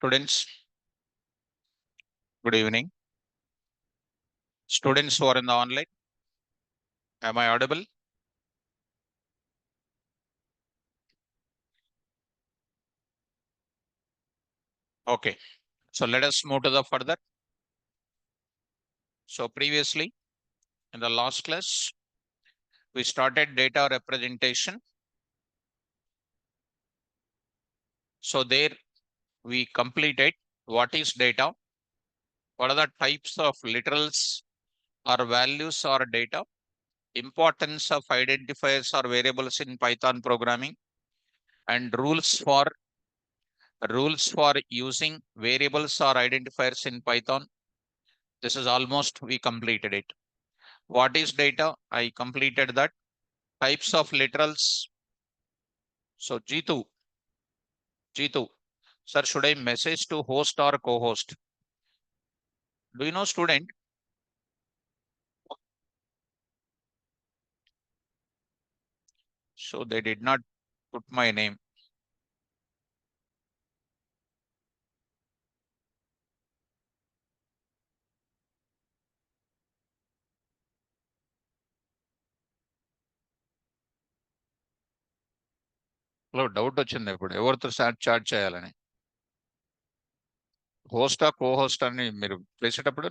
Students, good evening. Students who are in the online, am I audible? Okay, so let us move to the further. So previously, in the last class, we started data representation. So there we completed what is data, what are the types of literals or values or data, importance of identifiers or variables in Python programming, and rules for using variables or identifiers in Python. This is almost we completed it. What is data? I completed that. Types of literals. So G2, sir, should I message to host or co-host? Do you know, student? So they did not put my name. Doubt వచ్చింది ఇప్పుడు ఎవరితో chat చేయాలని. హోస్టా కో-హోస్ట్ అని మీరు చేసేటప్పుడు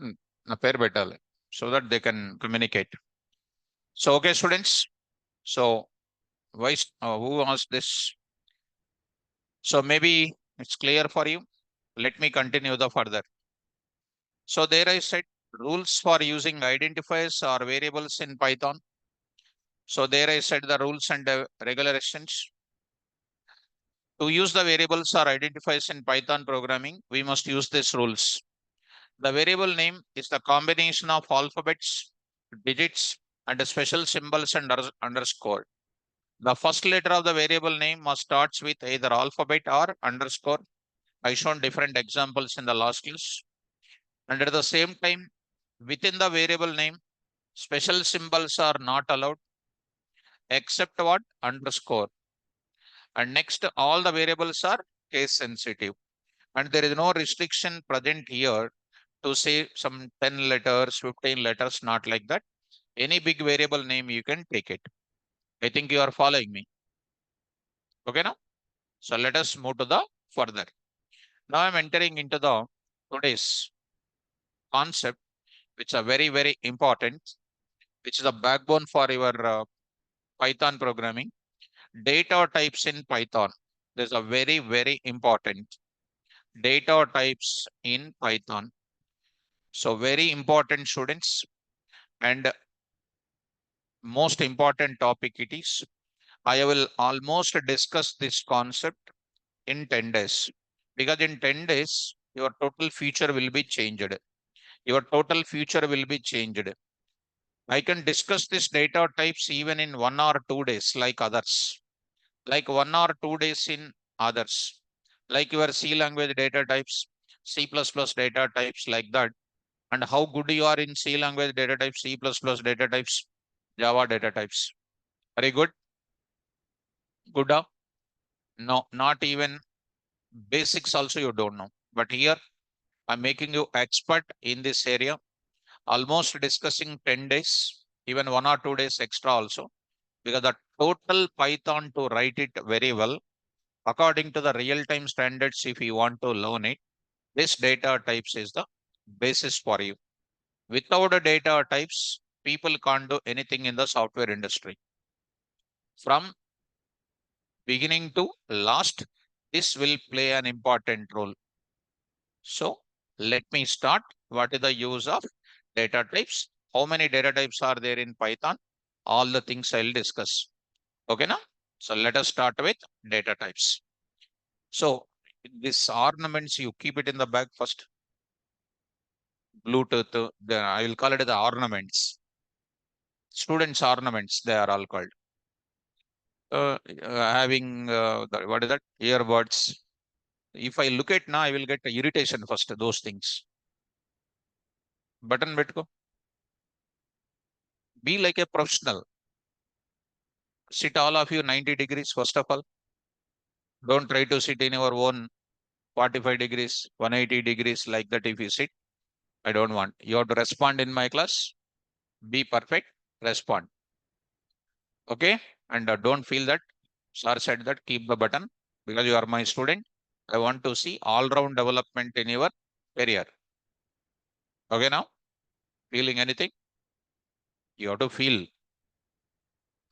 నా పేరు పెట్టాలి. So that they can communicate. So okay students. So who asked this? So maybe it's clear for you. Let me continue the further. So there I said rules for using identifiers or variables in Python. So there I said the rules and regulations. To use the variables or identifiers in Python programming, we must use these rules. The variable name is the combination of alphabets, digits, and special symbols and underscore. The first letter of the variable name must starts with either alphabet or underscore. I shown different examples in the last class. And at the same time, within the variable name, special symbols are not allowed except what? Underscore. And next, all the variables are case sensitive. And there is no restriction present here to say some 10 letters, 15 letters, not like that. Any big variable name, you can take it. I think you are following me. Okay, now? So let us move to the further. Now I'm entering into the today's concept, which are very, very important, which is the backbone for your Python programming. Data types in Python. There's a very, very important data types in Python. So very important, students, and most important topic it is. I will almost discuss this concept in 10 days, because in 10 days, your total future will be changed. Your total future will be changed. I can discuss this data types even in 1 or 2 days, like others, like 1 or 2 days in others, like your C language data types, C++ data types, like that. And how good you are in C language data types, C++ data types, Java data types. Very good. Good. No, not even basics also you don't know. But here I'm making you expert in this area, almost discussing 10 days, even 1 or 2 days extra also, because the total Python to write it very well, according to the real-time standards, if you want to learn it, this data types is the basis for you. Without the data types, people can't do anything in the software industry. From beginning to last, this will play an important role. So let me start. What is the use of data types? How many data types are there in Python? All the things I'll discuss. Okay, now? So let us start with data types. So this ornaments, you keep it in the bag first. Bluetooth, I will call it the ornaments. Students ornaments, they are all called. Having, what is that? Earbuds. If I look at now, I will get irritation first, those things. Button betko. Be like a professional. Sit all of you 90 degrees, first of all. Don't try to sit in your own 45 degrees, 180 degrees, like that if you sit. I don't want. You have to respond in my class. Be perfect. Respond. Okay. And don't feel that sir said that keep the button because you are my student. I want to see all round development in your career. Okay now? Feeling anything? You have to feel.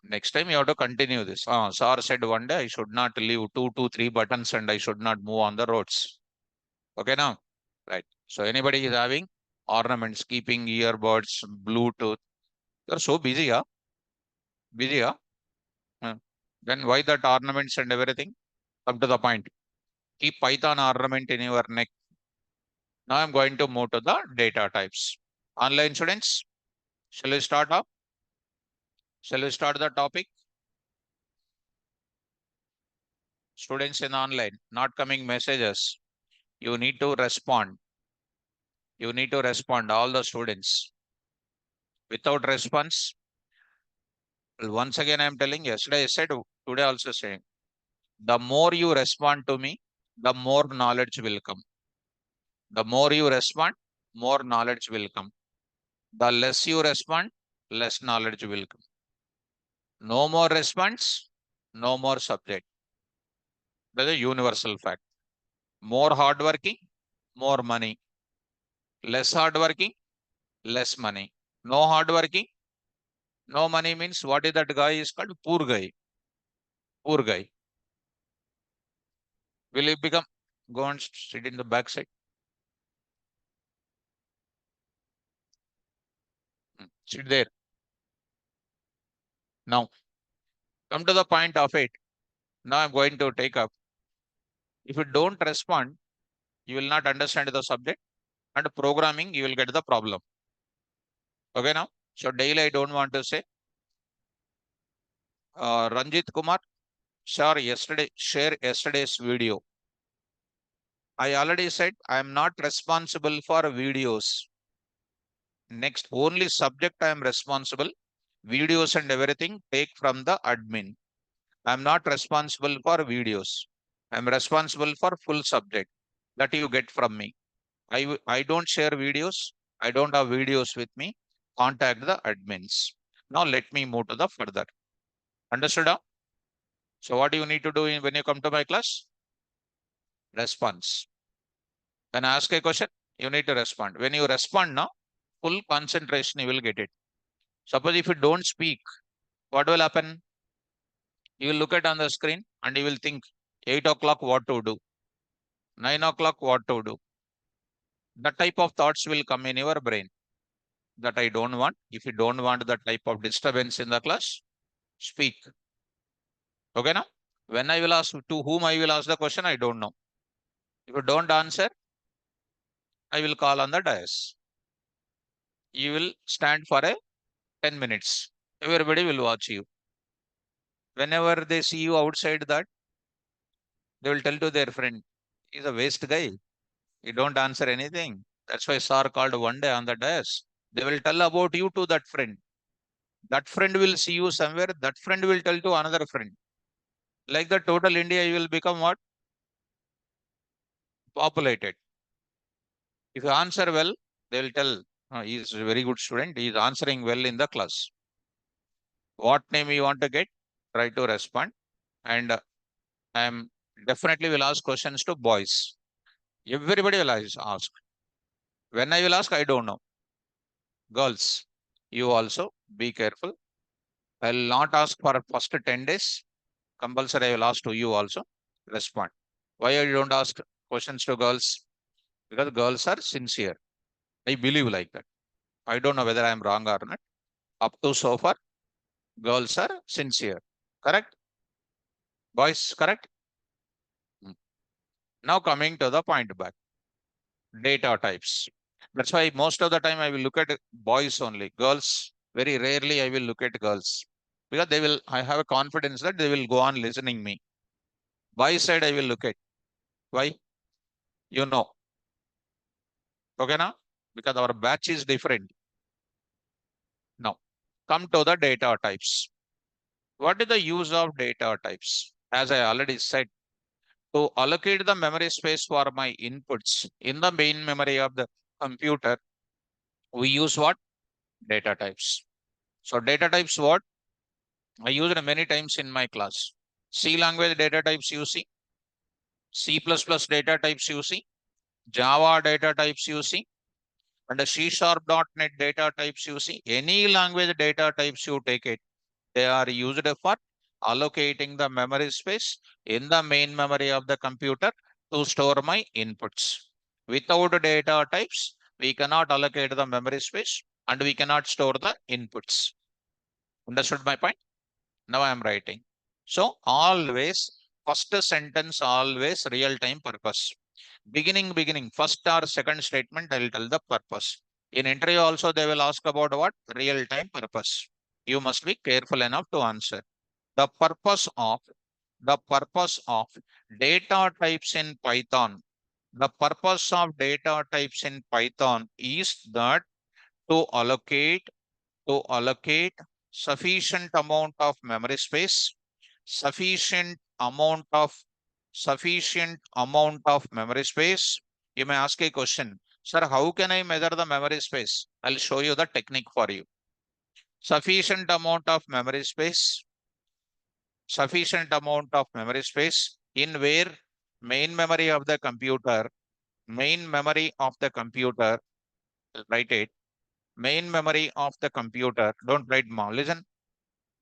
Next time you have to continue this. Sir said one day I should not leave 2 to 3 buttons and I should not move on the roads. Okay now? Right. So anybody is having ornaments, keeping earbuds, Bluetooth. You're so busy, huh? Busy, huh? Uh, Then why that ornaments and everything? Come to the point. Keep Python ornament in your neck. Now I'm going to move to the data types. Online students, shall we start up? Shall we start the topic? Students in online, not coming messages. You need to respond. You need to respond, all the students. Without response, once again I'm telling, yesterday I said, today also saying, the more you respond to me, the more knowledge will come. The more you respond, more knowledge will come. The less you respond, less knowledge will come. No more response, no more subject. That is a universal fact. More hardworking, more money. Less hardworking, less money. No hardworking, no money means what is that guy is called? Poor guy. Poor guy. Will he become? Go and sit in the backside. Sit there. Now, come to the point of it. Now I'm going to take up. If you don't respond, you will not understand the subject, and programming, you will get the problem. Okay now? So daily I don't want to say, Ranjit Kumar, sir, yesterday, share yesterday's video. I already said I am not responsible for videos. Next, only subject I am responsible. Videos and everything take from the admin. I am not responsible for videos. I am responsible for full subject that you get from me. I don't share videos. I don't have videos with me. Contact the admins. Now let me move to the further. Understood? Huh? So what do you need to do when you come to my class? Response. When I ask a question, you need to respond. When you respond now, full concentration, you will get it. Suppose if you don't speak, what will happen? You will look at on the screen and you will think 8 o'clock what to do, 9 o'clock what to do. That type of thoughts will come in your brain that I don't want. If you don't want that type of disturbance in the class, speak. Okay now? When I will ask to whom I will ask the question, I don't know. If you don't answer, I will call on the dais. You will stand for a 10 minutes. Everybody will watch you. Whenever they see you outside that, they will tell to their friend, he's a waste guy. You don't answer anything. That's why sir called one day on the dais. They will tell about you to that friend. That friend will see you somewhere. That friend will tell to another friend. Like the total India, you will become what? Populated. If you answer well, they will tell, he is a very good student. He is answering well in the class. What name you want to get? Try to respond. And I am definitely will ask questions to boys. Everybody will ask. When I will ask, I don't know. Girls, you also be careful. I will not ask for first 10 days. Compulsory, I will ask to you also. Respond. Why I don't ask questions to girls? Because girls are sincere. I believe like that. I don't know whether I am wrong or not. Up to so far, girls are sincere. Correct? Boys, correct? Mm. Now coming to the point back. Data types. That's why most of the time I will look at boys only. Girls, very rarely I will look at girls. Because they will, I have a confidence that they will go on listening me. Boys side I will look at. Why? You know. Okay now? Because our batch is different. Now, come to the data types. What is the use of data types? As I already said, To allocate the memory space for my inputs in the main memory of the computer, we use what? Data types. So data types what? I used many times in my class. C language data types you see, C++ data types you see, Java data types you see, and the C#.NET data types you see. Any language data types you take it, they are used for allocating the memory space in the main memory of the computer to store my inputs. Without data types, we cannot allocate the memory space and we cannot store the inputs. Understood my point? Now I am writing. So always, first sentence always real time purpose. Beginning, first or second statement, I will tell the purpose. In interview also, they will ask about what? Real time purpose. You must be careful enough to answer. The purpose of data types in Python. The purpose of data types in Python is that to allocate sufficient amount of memory space, sufficient amount of memory space. You may ask a question, sir, how can I measure the memory space? I'll show you the technique for you. Sufficient amount of memory space, in where main memory of the computer, write it, main memory of the computer, don't write more. Listen,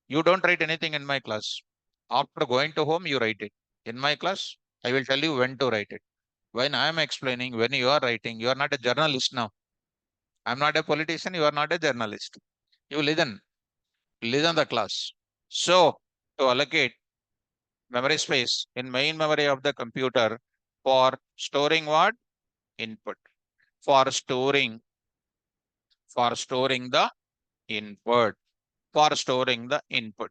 you don't write anything in my class. After going to home, you write it. In my class, I will tell you when to write it. When I am explaining, when you are writing, you are not a journalist now. I'm not a politician, you are not a journalist. You listen the class. So, to allocate memory space in main memory of the computer for storing what? Input. For storing the input. For storing the input.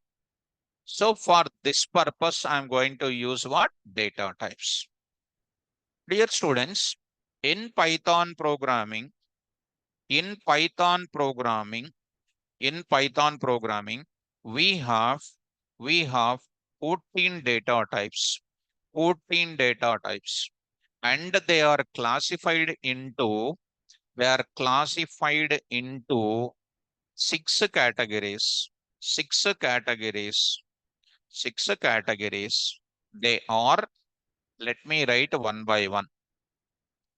So for this purpose, I'm going to use what? Data types. Dear students, in Python programming, in Python programming, we have 14 data types, and they are classified into six categories. Six categories. They are, let me write one by one.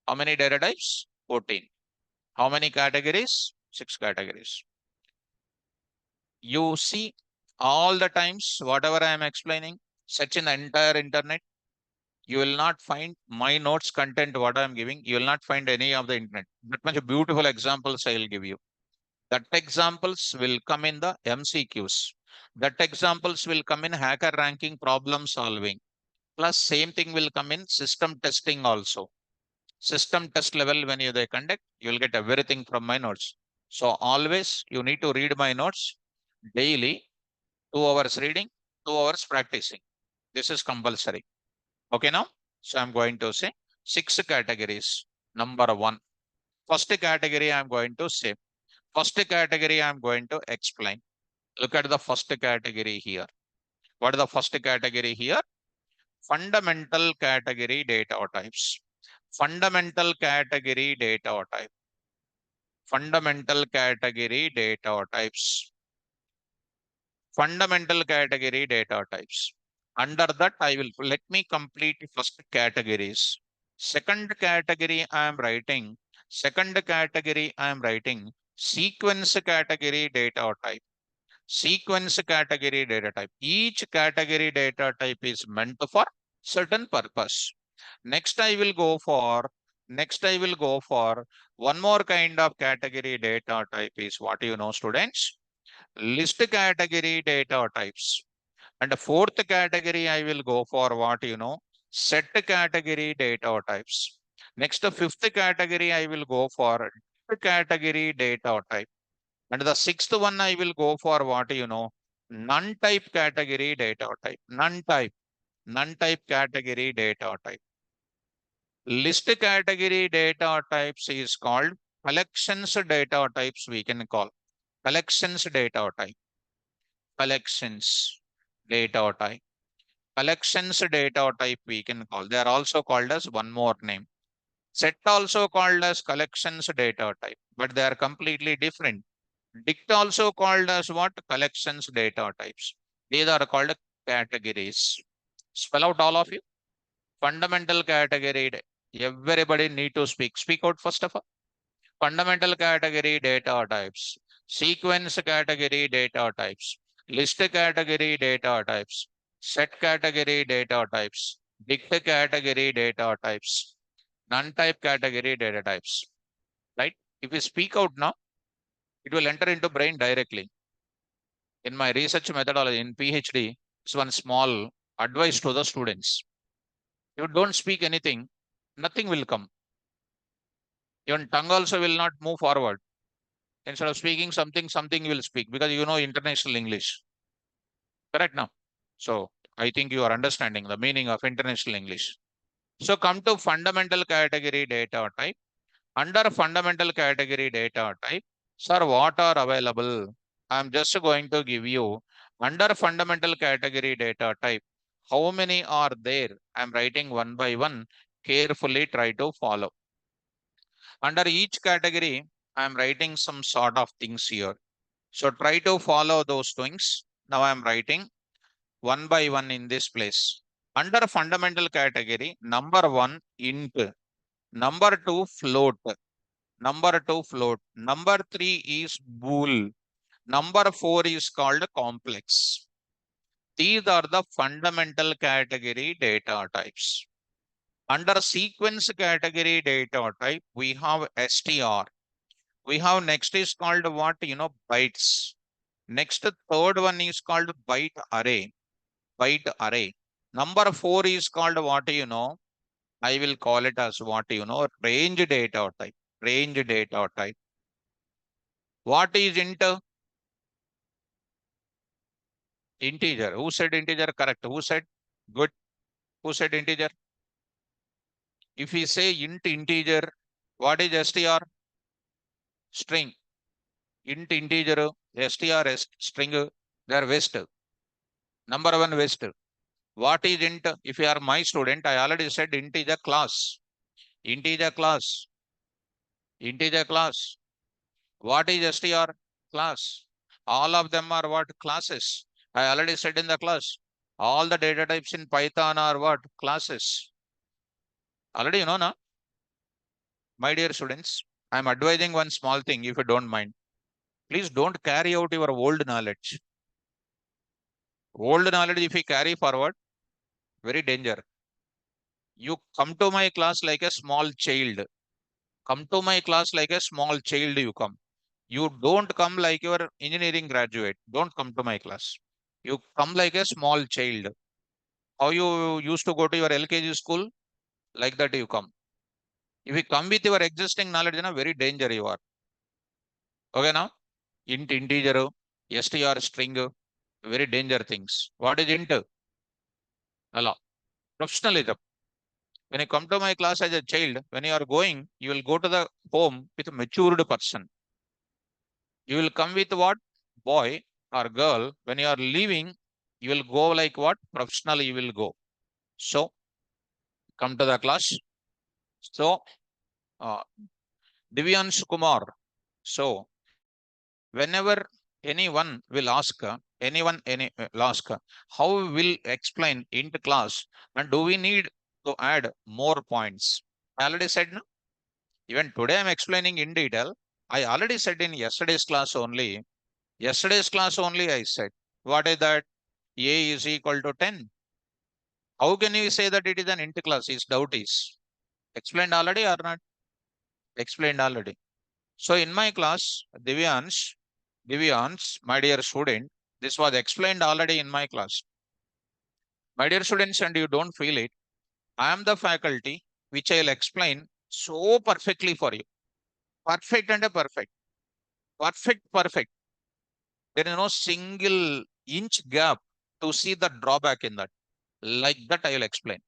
How many data types? 14. How many categories? 6 categories. You see, all the times, whatever I am explaining, search in the entire internet, you will not find my notes content, what I am giving. You will not find any of the internet. That much beautiful examples I will give you. That examples will come in the MCQs. That examples will come in hacker ranking problem solving. Plus same thing will come in system testing also. System test level when they conduct, you will get everything from my notes. So always you need to read my notes daily, 2 hours reading, 2 hours practicing. This is compulsory. Okay now? So I'm going to say 6 categories. Number 1. First category I'm going to say. First category I'm going to explain. Look at the first category here. What is the first category here? Fundamental category data types. Fundamental category data type. Fundamental category data types. Fundamental category data types. Under that, I will let me complete first categories. Second category I am writing. Sequence category data type. Sequence category data type. Each category data type is meant for certain purpose. Next I will go for one more kind of category data type is what you know, students? List category data types. And the fourth category I will go for what you know? Set category data types. Next, the fifth category I will go for category data type. And the sixth one I will go for what you know? None type category data type. None type category data type. List category data types is called collections data types, we can call. Collections data type. Collections data type we can call. They are also called as one more name. Set also called as collections data type, but they are completely different. Dict also called as what? Collections data types. These are called categories. Spell out all of you. Fundamental category. Everybody need to speak. Speak out first of all. Fundamental category data types. Sequence category data types. List category data types. Set category data types. Dict category data types. None type category data types. Right? If you speak out now, it will enter into brain directly. In my research methodology in PhD, it's one small advice to the students. If you don't speak anything, nothing will come. Even tongue also will not move forward. Instead of speaking something, something you will speak because you know international English. Correct now? So I think you are understanding the meaning of international English. So come to fundamental category data type. Under fundamental category data type, sir, what are available? I'm just going to give you under fundamental category data type. How many are there? I'm writing one by one. Carefully try to follow. Under each category, I'm writing some sort of things here. So try to follow those things. Now I'm writing one by one in this place. Under fundamental category, number one, int. Number two, float. Number two, float. Number three is bool. Number four is called complex. These are the fundamental category data types. Under sequence category data type, we have str. We have next is called what? Bytes. Next, third one is called byte array. Byte array. Number four is called what? I will call it as what? Range data type. Range data type. What is int? Integer. Who said integer? Correct. Who said? Good. Who said integer? If we say int integer, what is str? String. Int integer, str string, they are waste. Number one waste. What is int? If you are my student, I already said int is a class. Int is a class. Int is a class. What is str? Class. All of them are what? Classes. I already said in the class. All the data types in Python are what? Classes. Already you know now. My dear students, I am advising one small thing if you don't mind. Please don't carry out your old knowledge. Old knowledge, if you carry forward, very danger. You come to my class like a small child. Come to my class like a small child, you come. You don't come like your engineering graduate. Don't come to my class. You come like a small child. How you used to go to your LKG school, like that you come. If you come with your existing knowledge, very danger you are. Okay now? Int integer, str string, very danger things. What is int? Hello. Professionalism. When you come to my class as a child, when you are going, you will go to the home with a matured person. You will come with what? Boy or girl. When you are leaving, you will go like what? Professional you will go. So, come to the class. So, uh, Divyansh Kumar. So, whenever anyone will ask, will ask, how will explain into class and do we need to add more points? I already said no. Even today I'm explaining in detail. I already said in yesterday's class only. Yesterday's class only I said. What is that? A is equal to 10. How can you say that it is an int class? His doubt is. Explained already or not? Explained already. So in my class, Divyansh, my dear student, this was explained already in my class. My dear students, and you don't feel it, I am the faculty which I'll explain so perfectly for you. Perfect and a perfect. Perfect, perfect. There is no single inch gap to see the drawback in that. Like that, I will explain.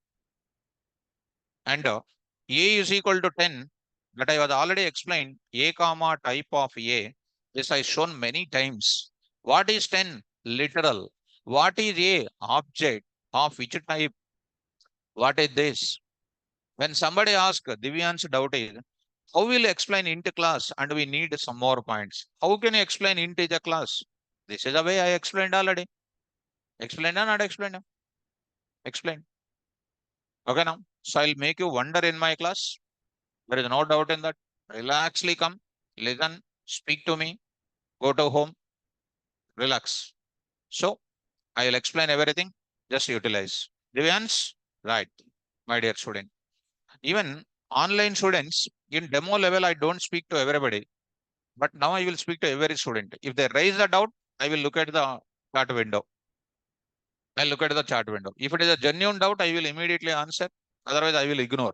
And A is equal to 10, that I was already explained, A comma type of A. This I shown many times. What is 10? Literal. What is A? Object. Of which type? What is this? When somebody asks, Divyan's doubt is, how will you explain int class and we need some more points? How can you explain int is a class? This is the way I explained already. Explained or not explained? Explained. Okay now. So I'll make you wonder in my class. There is no doubt in that. Relaxly come, listen, speak to me, go to home, relax. So I will explain everything. Just utilize. Divyans, right, my dear student. Even online students in demo level, I don't speak to everybody, but now I will speak to every student. If they raise a doubt, I will look at the chat window. I'll look at the chat window. If it is a genuine doubt, I will immediately answer. Otherwise, I will ignore.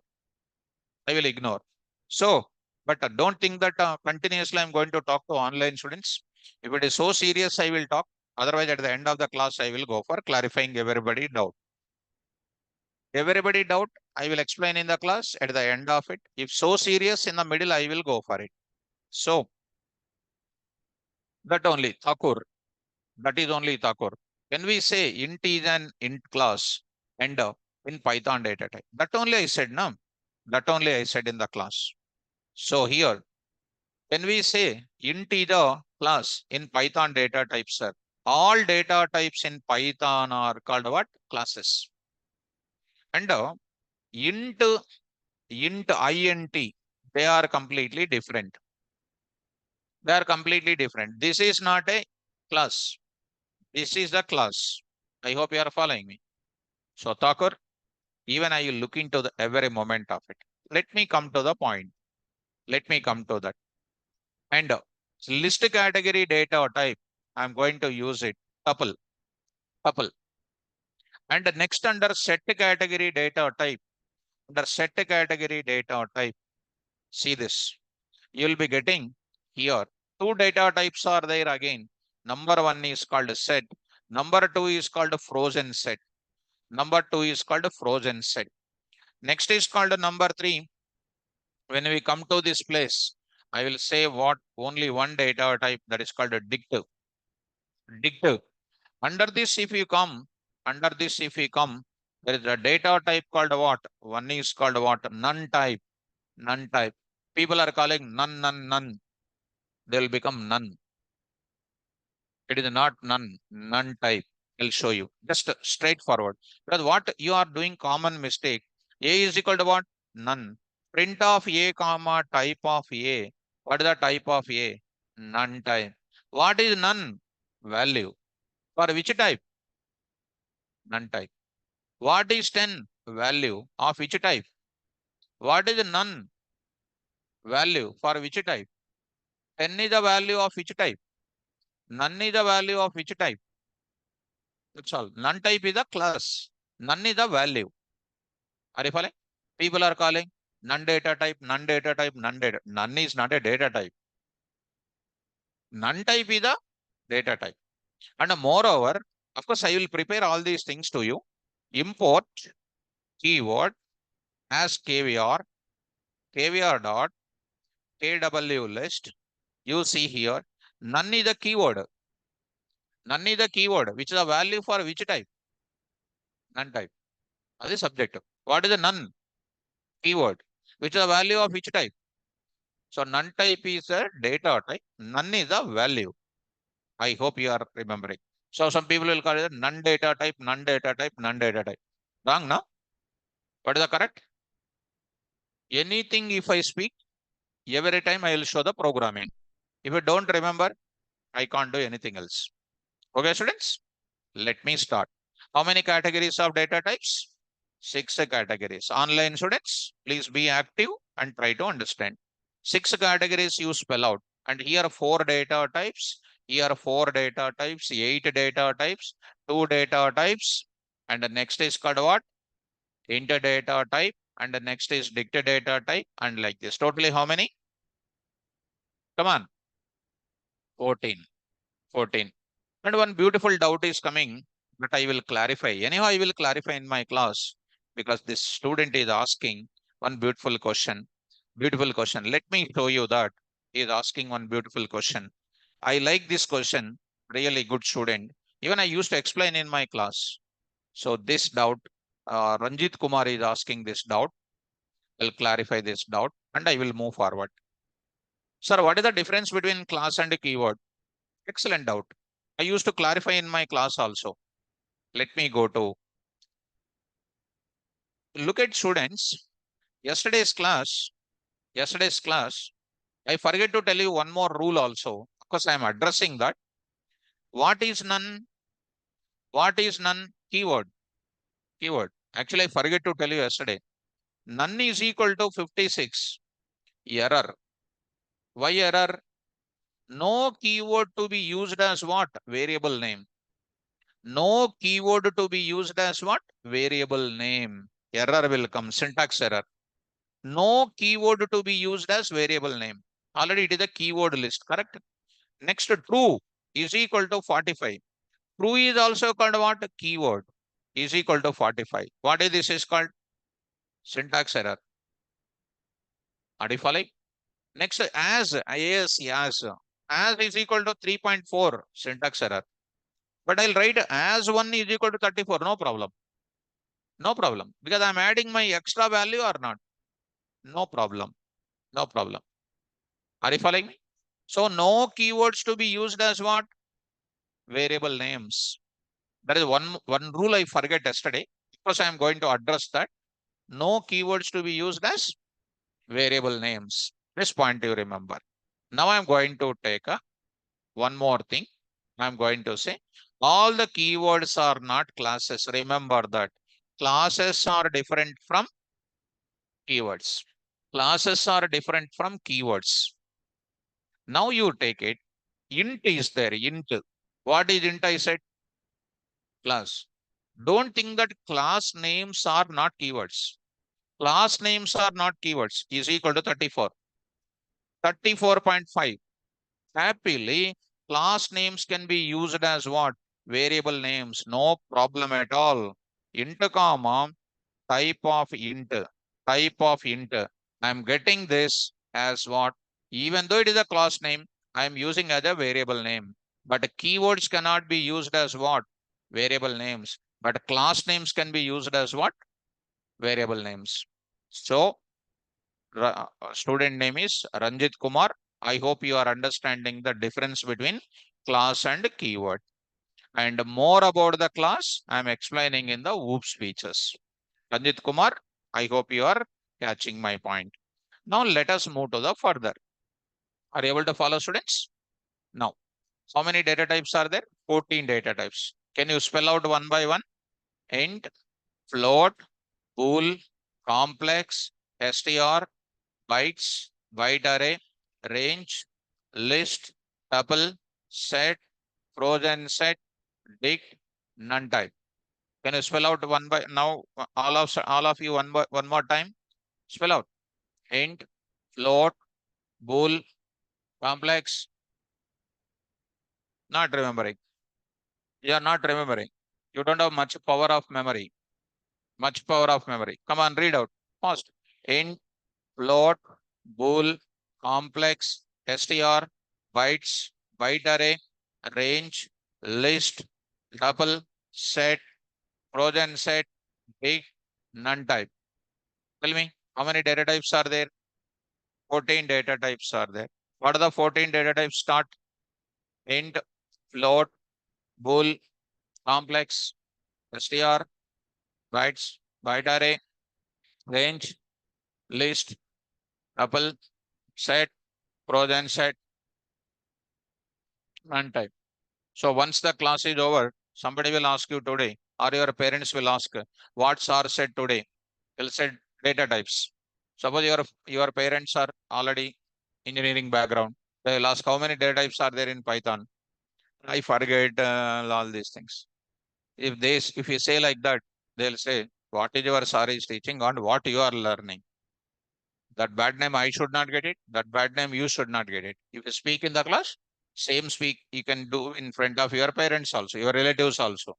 I will ignore. So, but don't think that continuously I'm going to talk to online students. If it is so serious, I will talk. Otherwise, at the end of the class, I will go for clarifying everybody doubt. Everybody doubt, I will explain in the class at the end of it. If so serious in the middle, I will go for it. So that only Thakur. That is only Thakur. When we say int is an int class and in Python data type, that only I said, no? That only I said in the class. So here, when we say int is a class in Python data type, sir, all data types in Python are called what? Classes. And int, int, they are completely different. They are completely different. This is not a class. This is the class. I hope you are following me. So Thakur, even I will look into the every moment of it. Let me come to the point. Let me come to that. And list category data type, I'm going to use it. Tuple. Tuple. And next under set category data type, under set category data type, see this. You will be getting here. Two data types are there again. Number one is called set. Number two is called frozen set. Number two is called frozen set. Next is called number three. When we come to this place, I will say what only one data type, that is called a dict. Dict. Under this, if you come, under this, if you come, there is a data type called what? One is called what? None type. None type. People are calling none, none, none. They will become none. It is not none, none type. I'll show you. Just straightforward. Because what you are doing common mistake. A is equal to what? None. Print of A comma type of A. What is the type of A? None type. What is none? Value. For which type? None type. What is 10? Value of which type? What is none? Value for which type? 10 is the value of which type? None is the value of which type? That's all. None type is a class. None is a value. Are you following? People are calling none data type, none data type, none data. None is not a data type. None type is a data type. And moreover, of course, I will prepare all these things to you. Import keyword as KVR, KVR dot KW list. You see here, none is the keyword. None is the keyword, which is a value for which type? None type. That is subject. What is the none? Keyword, which is a value of which type? So none type is a data type. None is a value. I hope you are remembering. So some people will call it none data type, none data type, none data type. Wrong, no? What is the correct? Anything if I speak, every time I will show the programming. If you don't remember, I can't do anything else. Okay, students? Let me start. How many categories of data types? 6 categories. Online students, please be active and try to understand. 6 categories you spell out. And here 4 data types. Here 4 data types, 8 data types, 2 data types. And the next is called what? Int data type. And the next is dict data type. And like this. Totally how many? Come on. 14. 14. And one beautiful doubt is coming that I will clarify. Anyhow, I will clarify in my class because this student is asking one beautiful question. Beautiful question. Let me show you that he is asking one beautiful question. I like this question. Really good student. Even I used to explain in my class. So this doubt, Ranjit Kumar is asking this doubt. I'll clarify this doubt and I will move forward. Sir, what is the difference between class and a keyword? Excellent doubt. I used to clarify in my class also. Let me go to look at students. Yesterday's class, yesterday's class, I forget to tell you one more rule also. Of course, I am addressing that. What is none? What is none? Keyword. Keyword. Actually, I forget to tell you yesterday. None is equal to 56. Error. Why error? No keyword to be used as what? Variable name. No keyword to be used as what? Variable name. Error will come. Syntax error. No keyword to be used as variable name. Already it is a keyword list, correct? Next, true is equal to 45. True is also called what? Keyword is equal to 45. What is this is called? Syntax error. Are you following? Next, as is equal to 3.4. Syntax error. But I'll write as 1 is equal to 34. No problem. No problem. Because I'm adding my extra value or not. No problem. No problem. Are you following me? So no keywords to be used as what? Variable names. That is one rule I forget yesterday. Because I am going to address that. No keywords to be used as variable names. This point you remember. Now I'm going to take one more thing. I'm going to say all the keywords are not classes. Remember that classes are different from keywords. Classes are different from keywords. Now you take it. Int is there. Int. What is int? I said class. Don't think that class names are not keywords. Class names are not keywords is equal to 34. 34.5. Happily, class names can be used as what? Variable names. No problem at all. Int comma type of int. Type of int. I'm getting this as what? Even though it is a class name, I'm using as a variable name. But keywords cannot be used as what? Variable names. But class names can be used as what? Variable names. So student name is Ranjit Kumar. I hope you are understanding the difference between class and keyword. And more about the class, I am explaining in the OOP speeches. Ranjit Kumar, I hope you are catching my point. Now let us move to the further. Are you able to follow, students? Now, how many data types are there? 14 data types. Can you spell out one by one? Int, float, bool, complex, str, bytes, byte array, range, list, tuple, set, frozen set, dict, none type. Can you spell out one by now? All of you one more time. Spell out int, float, bool, complex. Not remembering. You are not remembering. You don't have much power of memory. Much power of memory. Come on, read out fast. Int, float, bool, complex, str, bytes, byte array, range, list, tuple, set, frozen set, big, none type. Tell me, how many data types are there? 14 data types are there. What are the 14 data types? Start int, float, bool, complex, str, bytes, byte array, range, list, tuple, set, frozen set, none type. So once the class is over, somebody will ask you today, or your parents will ask, what's our set today? They'll say data types. Suppose your parents are already engineering background. They'll ask how many data types are there in Python. I forget all these things. If you say like that, they'll say, what is your sir is teaching and what you are learning. That bad name I should not get it. That bad name you should not get it. If you speak in the class, same speak you can do in front of your parents also, your relatives also.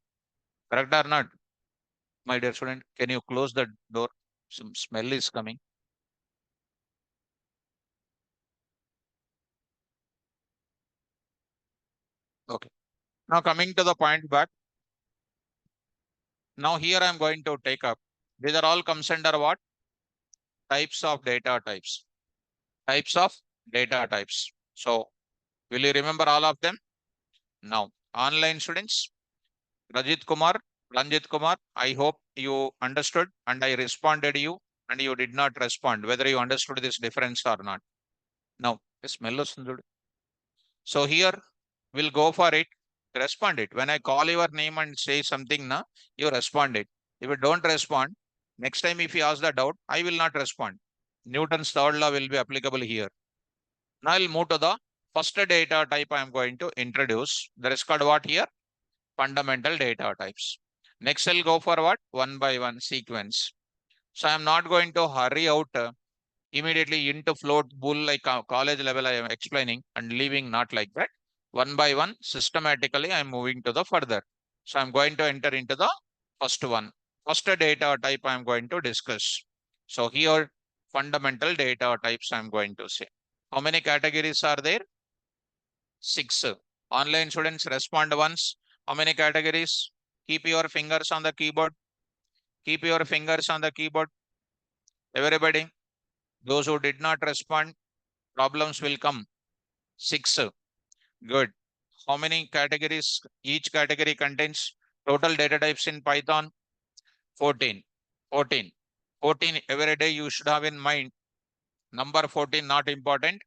Correct or not? My dear student, can you close the door? Some smell is coming. Okay. Now coming to the point back. Now here I am going to take up. These are all comes under what? Types of data types. Types of data types. So will you remember all of them? Now, online students, Rajit Kumar, Ranjit Kumar, I hope you understood and I responded you and you did not respond, whether you understood this difference or not. Now, smell వస్తుంది చూడు. So here we'll go for it. Respond it. When I call your name and say something, na, you respond it. If you don't respond, next time if you ask the doubt, I will not respond. Newton's third law will be applicable here. Now I'll move to the first data type I am going to introduce. That is called what here? Fundamental data types. Next I'll go for what? One by one sequence. So I'm not going to hurry out immediately into float bull like college level I am explaining and leaving not like that. One by one, systematically, I'm moving to the further. So I'm going to enter into the first one. First data type I'm going to discuss. So here, fundamental data types I'm going to say. How many categories are there? 6. Online students respond once. How many categories? Keep your fingers on the keyboard. Keep your fingers on the keyboard. Everybody, those who did not respond, problems will come. 6. Good. How many categories each category contains? Total data types in Python? 14. 14. 14 every day you should have in mind. Number 14 not important.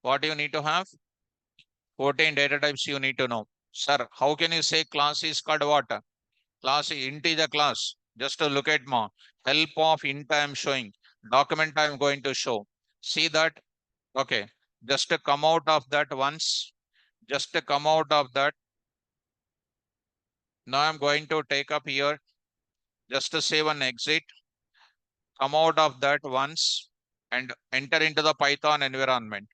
What you need to have? 14 data types you need to know. Sir, how can you say class is called what? Class is integer class. Just to look at more. Help of int I am showing. Document I am going to show. See that? Okay. Just to come out of that once. Just to come out of that. Now I'm going to take up here just to save an exit. Come out of that once and enter into the Python environment.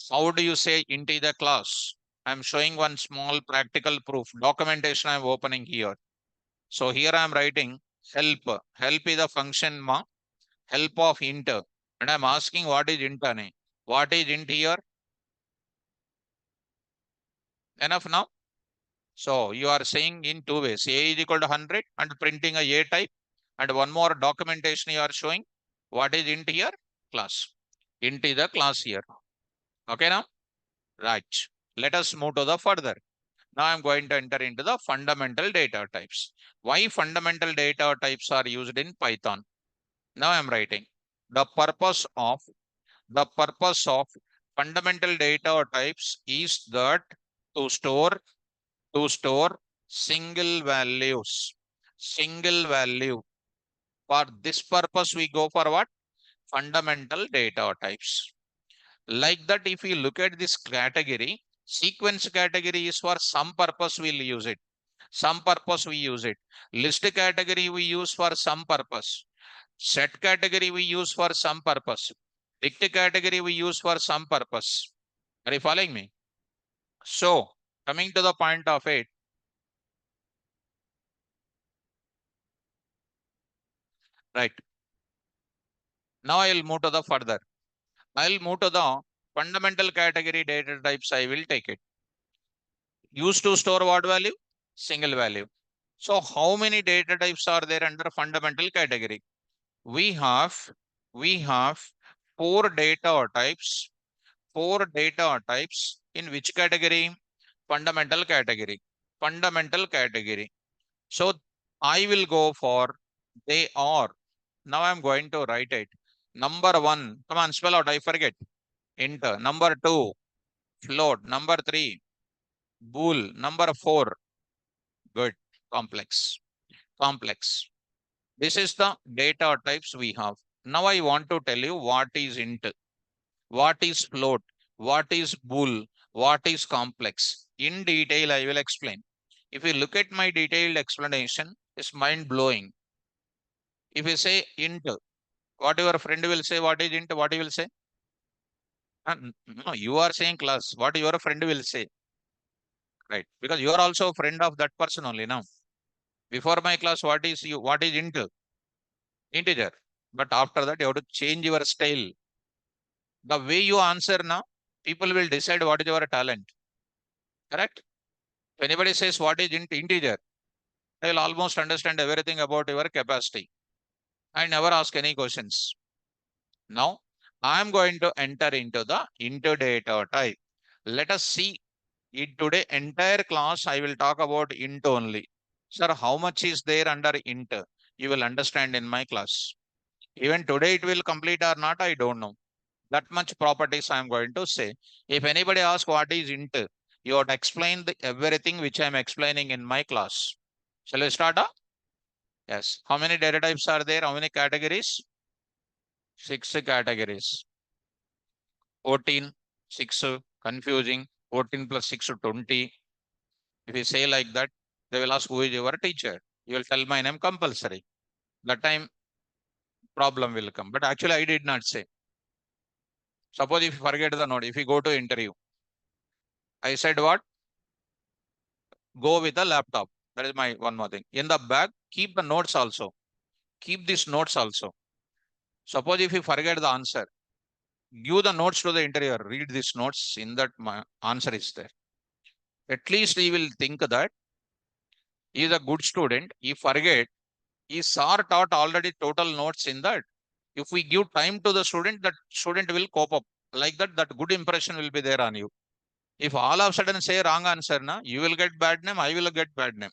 How do you say integer class? I'm showing one small practical proof. Documentation I'm opening here. So here I'm writing help. Help is a function ma. Help of int. And I'm asking what is int? What is int here? Enough now? So you are saying in two ways. A is equal to 100 and printing a type. And one more documentation you are showing. What is int here? Class. Int is the class here. Okay now? Right. Let us move to the further. Now I'm going to enter into the fundamental data types. Why fundamental data types are used in Python? Now I'm writing the purpose of fundamental data types is that to store single values. Single value. For this purpose, we go for what? Fundamental data types. Like that, if you look at this category, sequence category is for some purpose we'll use it. Some purpose we use it. List category we use for some purpose. Set category we use for some purpose. Dict category we use for some purpose. Are you following me? So, coming to the point of it, right. Now I'll move to the further. I'll move to the fundamental category data types. I will take it. Used to store what value? Single value. So how many data types are there under fundamental category? We have 4 data types. 4 data types in which category? Fundamental category. Fundamental category. So I will go for they are. Now I'm going to write it. Number 1, come on, spell out, I forget. Enter. Number 2, float. Number 3, bool. Number 4, good, complex. Complex. This is the data types we have. Now I want to tell you what is int, what is float, what is bool, what is complex. In detail, I will explain. If you look at my detailed explanation, it's mind blowing. If you say int, what your friend will say, what is int, what he will say? No, you are saying class, what your friend will say, right? Because you are also a friend of that person only now. Before my class, what is you? What is int? Integer. But after that, you have to change your style. The way you answer now, people will decide what is your talent. Correct? If anybody says what is integer, I will almost understand everything about your capacity. I never ask any questions. Now, I am going to enter into the int data type. Let us see. In today entire class, I will talk about int only. Sir, how much is there under int? You will understand in my class. Even today it will complete or not, I don't know. That much properties I am going to say. If anybody asks what is int, you have to explain everything which I am explaining in my class. Shall we start? Yes. How many data types are there? How many categories? 6 categories. 14, 6, confusing. 14 plus 6, 20. If you say like that, they will ask who is your teacher. You will tell my name compulsory. That time problem will come. But actually I did not say. Suppose if you forget the note, if you go to interview, I said what? Go with a laptop. That is my one more thing. In the bag, keep the notes also. Keep these notes also. Suppose if you forget the answer, give the notes to the interviewer. Read these notes. In that, my answer is there. At least he will think that he is a good student. He forget. He saw taught already total notes in that. If we give time to the student, that student will cope up. Like that, that good impression will be there on you. If all of a sudden say wrong answer, na, you will get bad name, I will get bad name.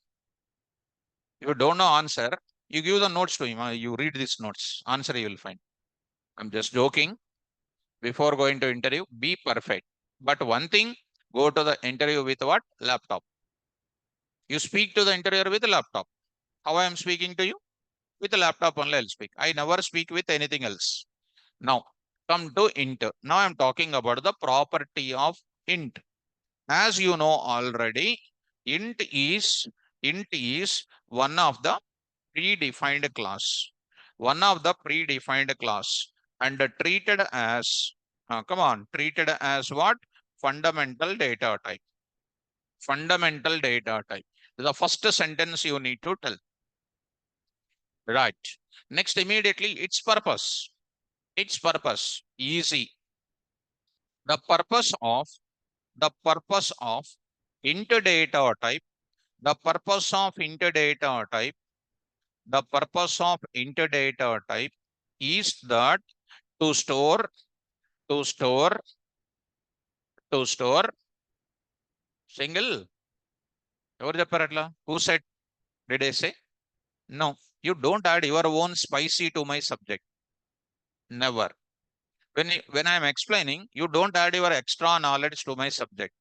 If you don't know answer, you give the notes to him. You read these notes. Answer you will find. I'm just joking. Before going to interview, be perfect. But one thing, go to the interview with what? Laptop. You speak to the interviewer with a laptop. How I am speaking to you? With a laptop only I'll speak. I never speak with anything else. Now, come to int. Now I'm talking about the property of int. As you know already, int is one of the predefined class. One of the predefined class and treated as, treated as what? Fundamental data type. Fundamental data type. The first sentence you need to tell. Right. Next, immediately, its purpose. Its purpose. Easy. The purpose of int data type. The purpose of int data type. The purpose of int data type is that to store, to store, to store single. Who said? Did I say? No. You don't add your own spicy to my subject. Never. When I am explaining, you don't add your extra knowledge to my subject.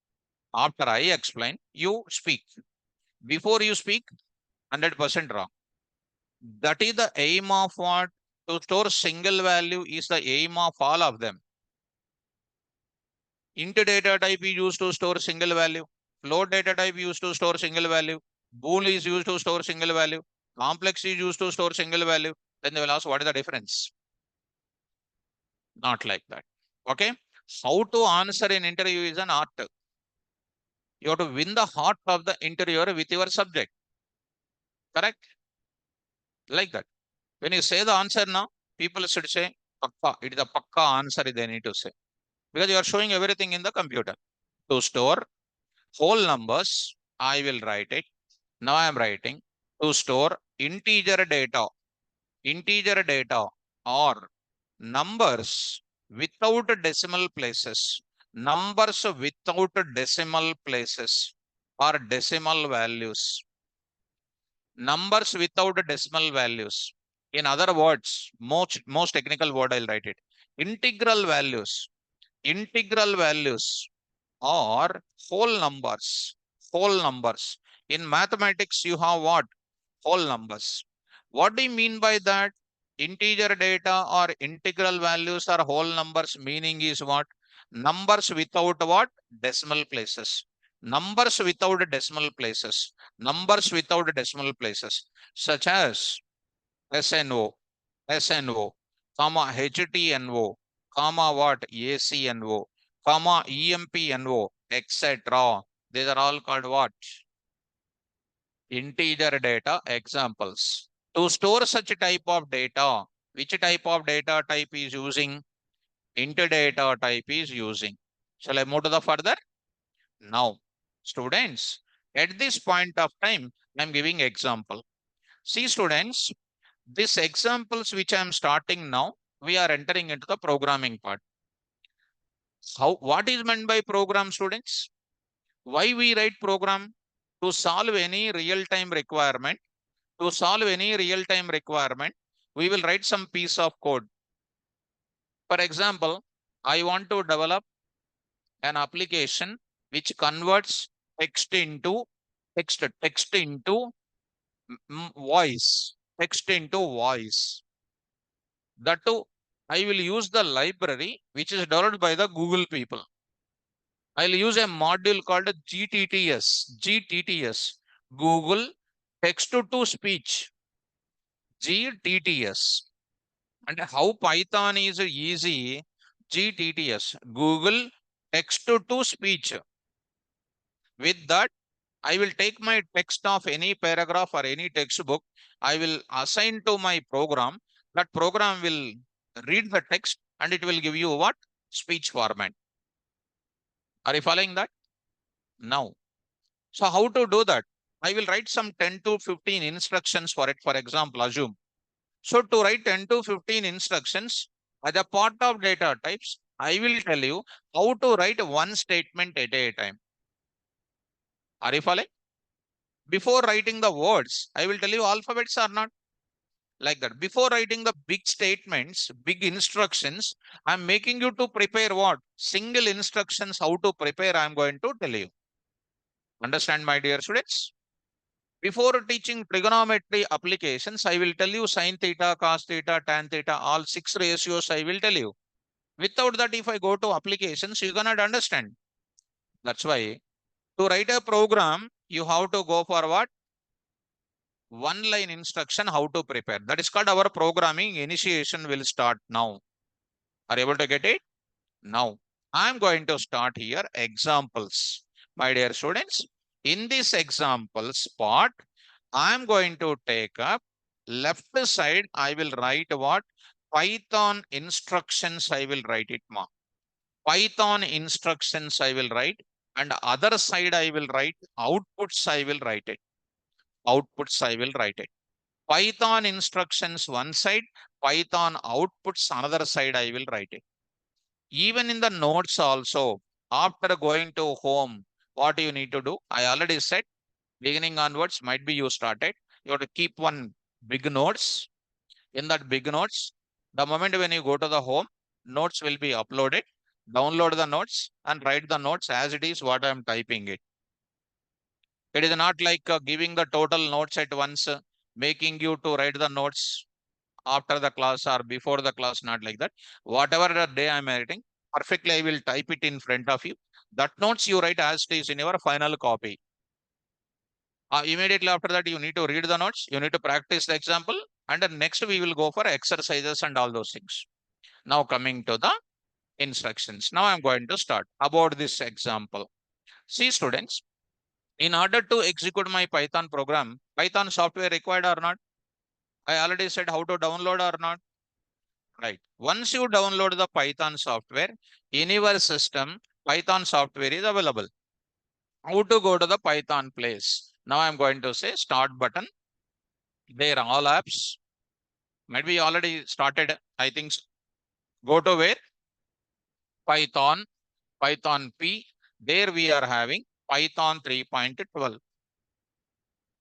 After I explain, you speak. Before you speak, 100% wrong. That is the aim of what? To store single value is the aim of all of them. Int data type is used to store single value. Float data type used to store single value. Bool is used to store single value. Complex is used to store single value. Then they will ask what is the difference? Not like that. Okay. How to answer an interview is an art. You have to win the heart of the interviewer with your subject. Correct? Like that. When you say the answer now, people should say, Pakka. It is a Pakka answer they need to say. Because you are showing everything in the computer. To store whole numbers, I will write it. Now I am writing to store integer data or numbers without decimal places, numbers without decimal places or decimal values, numbers without decimal values. In other words, most technical word I'll write it. Integral values or whole numbers. Whole numbers. In mathematics, you have what? Whole numbers. What do you mean by that? Integer data or integral values or whole numbers meaning is what? Numbers without what? Decimal places. Numbers without decimal places. Numbers without decimal places. Such as SNO, comma HTNO, comma what? ACNO, comma EMPNO, etc. These are all called what? Integer data examples. To store such type of data, which type of data type is using? Int data type is using. Shall I move to the further? Now, students, At this point of time, I'm giving example. See students, these examples which I'm starting now, we are entering into the programming part. What is meant by program, students? Why we write program? To solve any real-time requirement. To solve any real-time requirement, we will write some piece of code. For example, I want to develop an application which converts text into voice, text into voice. That too, I will use the library which is developed by the Google people. I'll use a module called GTTS, Google Text to Speech, GTTS. And how Python is easy, GTTS, Google Text to Speech. With that, I will take my text of any paragraph or any textbook. I will assign to my program. That program will read the text and it will give you what? Speech format. Are you following that? Now, so how to do that? I will write some 10 to 15 instructions for it. For example, assume. So to write 10 to 15 instructions as a part of data types, I will tell you how to write one statement at a time. Are you following? Before writing the words, I will tell you alphabets are not like that. Before writing the big statements, big instructions, I'm making you to prepare what? Single instructions, how to prepare, I'm going to tell you. Understand, my dear students? Before teaching trigonometry applications, I will tell you sine theta, cos theta, tan theta, all 6 ratios I will tell you. Without that, if I go to applications, you cannot understand. That's why to write a program, you have to go for what? One line instruction, how to prepare. That is called our programming initiation will start now. Are you able to get it? Now, I'm going to start here examples. My dear students, in this examples part, I'm going to take up left side. I will write what? Python instructions. I will write it, ma. Python instructions I will write, and other side I will write outputs. I will write it. Outputs I will write it. Python instructions one side, Python outputs another side I will write it. Even in the notes also, after going to home, what you need to do? I already said, beginning onwards, might be you started. You have to keep one big notes. In that big notes, the moment when you go to the home, notes will be uploaded. Download the notes and write the notes as it is what I am typing it. It is not like giving the total notes at once, making you to write the notes after the class or before the class, not like that. Whatever the day I'm writing, perfectly I will type it in front of you. That notes you write as it is in your final copy. Immediately after that, you need to read the notes, you need to practice the example, and then next we will go for exercises and all those things. Now coming to the instructions. Now I'm going to start about this example. See students, in order to execute my Python program, Python software required or not? I already said how to download or not? Right. Once you download the Python software, in your system, Python software is available. How to go to the Python place? Now I'm going to say start button. There all apps. Might be already started. I think so. Go to where? Python, Python P. There we are having Python 3.12.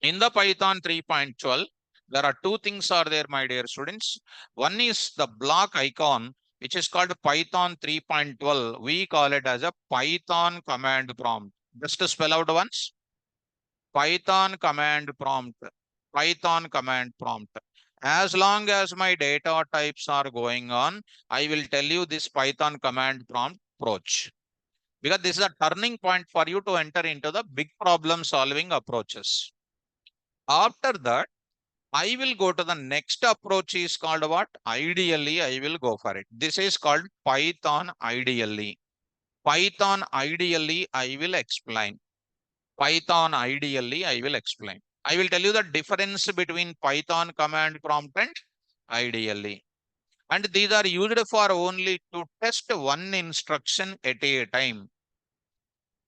In the Python 3.12, there are two things are there, my dear students. One is the block icon, which is called Python 3.12. We call it as a Python command prompt. Just to spell out once. Python command prompt. Python command prompt. As long as my data types are going on, I will tell you this Python command prompt approach. Because this is a turning point for you to enter into the big problem solving approaches. After that, I will go to the next approach is called what? Ideally, I will go for it. This is called Python ideally. Python ideally, I will explain. Python ideally, I will explain. I will tell you the difference between Python command prompt and ideally. And these are used for only to test one instruction at a time.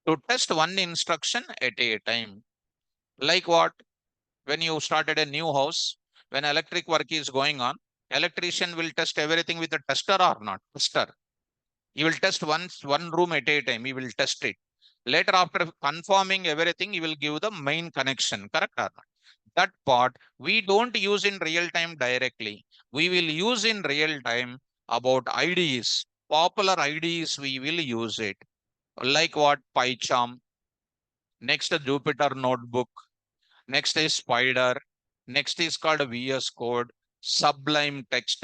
To test one instruction at a time. Like what? When you started a new house, when electric work is going on, electrician will test everything with a tester or not? Tester. He will test one room at a time. He will test it. Later, after confirming everything, he will give the main connection. Correct or not? That part we don't use in real time directly. We will use in real time about IDEs. Popular IDEs, we will use it. Like what? PyCharm. Next, Jupyter Notebook. Next is Spider. Next is called VS Code, Sublime Text,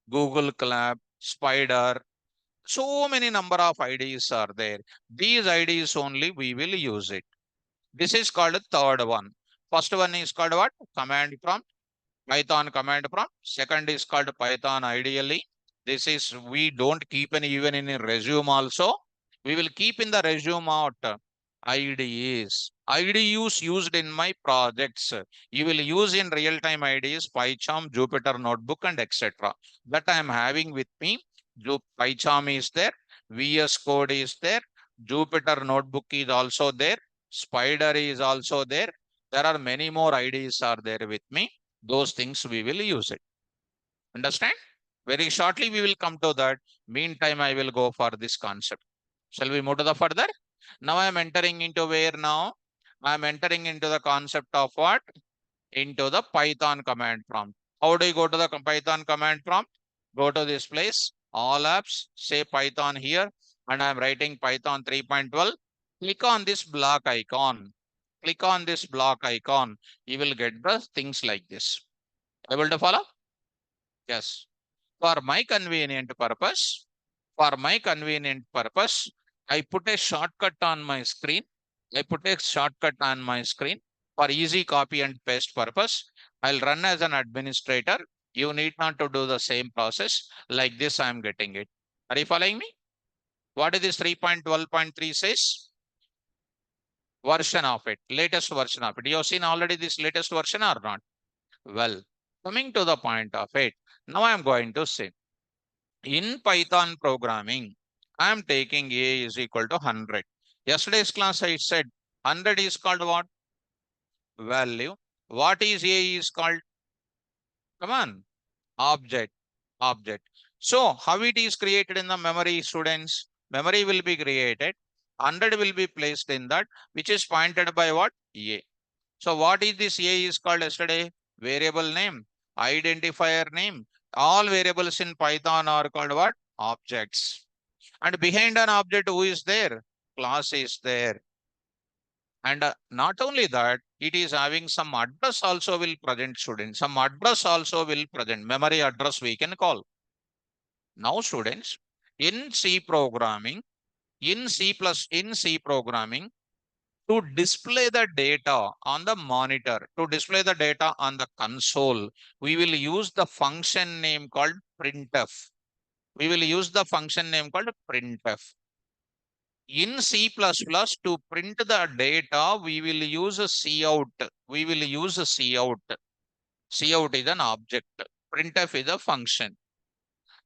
Google Colab, Spider. So many number of IDs are there. These IDs only we will use it. This is called third one. First one is called what? Command prompt, Python command prompt. Second is called Python ideally. This is we don't keep any even in a resume also. We will keep in the resume out IDEs. IDEs used in my projects. You will use in real-time IDEs, PyCharm, Jupyter Notebook, and etc. That I am having with me. PyCharm is there, VS Code is there, Jupyter Notebook is also there, Spider is also there. There are many more IDEs are there with me. Those things we will use it. Understand? Very shortly we will come to that. Meantime, I will go for this concept. Shall we move to the further? Now I am entering into where now? I am entering into the concept of what? Into the Python command prompt. How do you go to the Python command prompt? Go to this place, all apps, say Python here, and I am writing Python 3.12. Click on this block icon. Click on this block icon. You will get the things like this. Able to follow? Yes. For my convenient purpose, I put a shortcut on my screen. For easy copy and paste purpose. I'll run as an administrator. You need not to do the same process. Like this, I'm getting it. Are you following me? What is this 3.12.3 says? Version of it, latest version of it. You have seen already this latest version or not? Well, coming to the point of it, now I'm going to say, in Python programming, I am taking A is equal to 100. Yesterday's class I said 100 is called what? Value. What is A is called? Come on. Object. Object. So how it is created in the memory, students? Memory will be created. 100 will be placed in that, which is pointed by what? A. So what is this A is called yesterday? Variable name, identifier name. All variables in Python are called what? Objects. And behind an object, who is there? Class is there. And not only that, it is having some address also will present, students. Some address also will present. Memory address we can call. Now students, in C programming, in C programming, to display the data on the monitor, to display the data on the console, we will use the function name called printf. We will use the function name called printf. In C++, to print the data, we will use a cout. We will use a cout. Cout is an object. Printf is a function.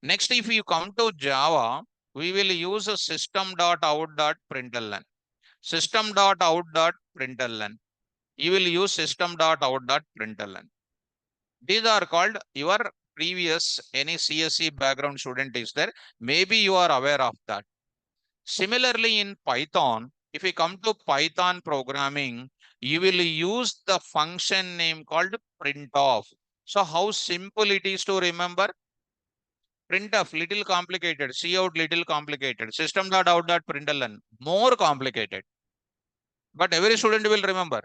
Next, if you come to Java, we will use a system.out.println. System.out.println. You will use system.out.println. These are called your previous any CSE background student is there. Maybe you are aware of that. Similarly, in Python, if you come to Python programming, you will use the function name called printf. So how simple it is to remember? Printf, little complicated. Cout, little complicated. System.out.println, more complicated. But every student will remember.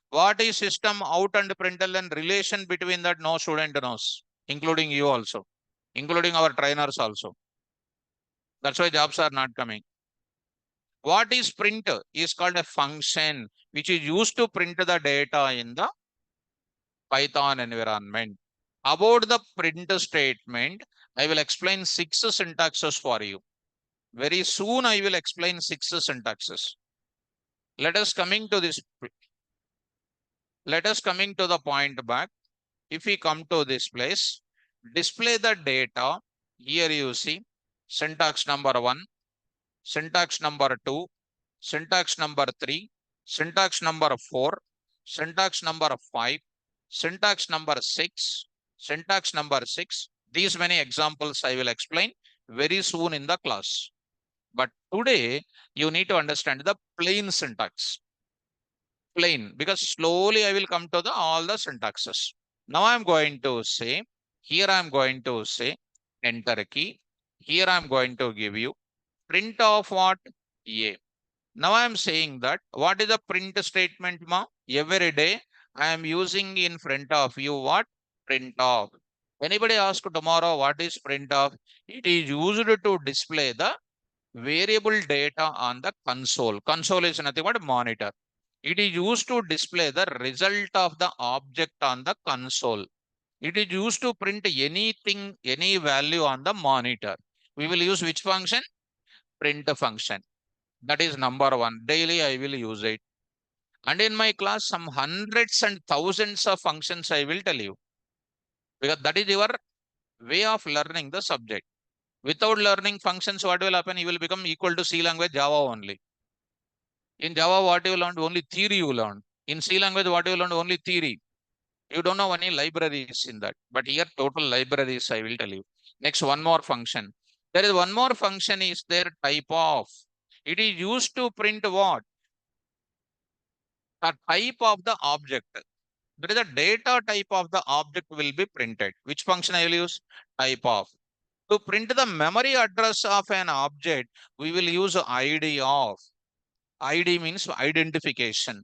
What is system out and println relation between that? No student knows, including you also, including our trainers also. That's why jobs are not coming. What is print is called a function which is used to print the data in the Python environment. About the print statement, I will explain 6 syntaxes for you. Very soon I will explain 6 syntaxes. Let us coming to the point back. If we come to this place, display the data. Here you see syntax number 1, syntax number 2, syntax number 3, syntax number 4, syntax number 5, syntax number 6, syntax number 6. These many examples I will explain very soon in the class. But today you need to understand the plain syntax. Plain, because slowly I will come to the all the syntaxes. Now I'm going to say, here I'm going to say enter key. Here I'm going to give you print of what? A. Now I am saying that what is the print statement, ma? Every day I am using in front of you what? Print of. Anybody ask tomorrow what is print of? It is used to display the variable data on the console. Console is nothing but monitor. It is used to display the result of the object on the console. It is used to print anything, any value on the monitor. We will use which function? Print function. That is number one. Daily I will use it. And in my class, some hundreds and thousands of functions I will tell you. Because that is your way of learning the subject. Without learning functions, what will happen? You will become equal to C language Java only. In Java, what you learned? Only theory you learned. In C language, what you learned? Only theory. You don't know any libraries in that. But here, total libraries, I will tell you. Next, one more function. There is one more function is there type of. It is used to print what? The type of the object. There is a data type of the object will be printed. Which function I will use? Type of. To print the memory address of an object, we will use ID of. ID means identification.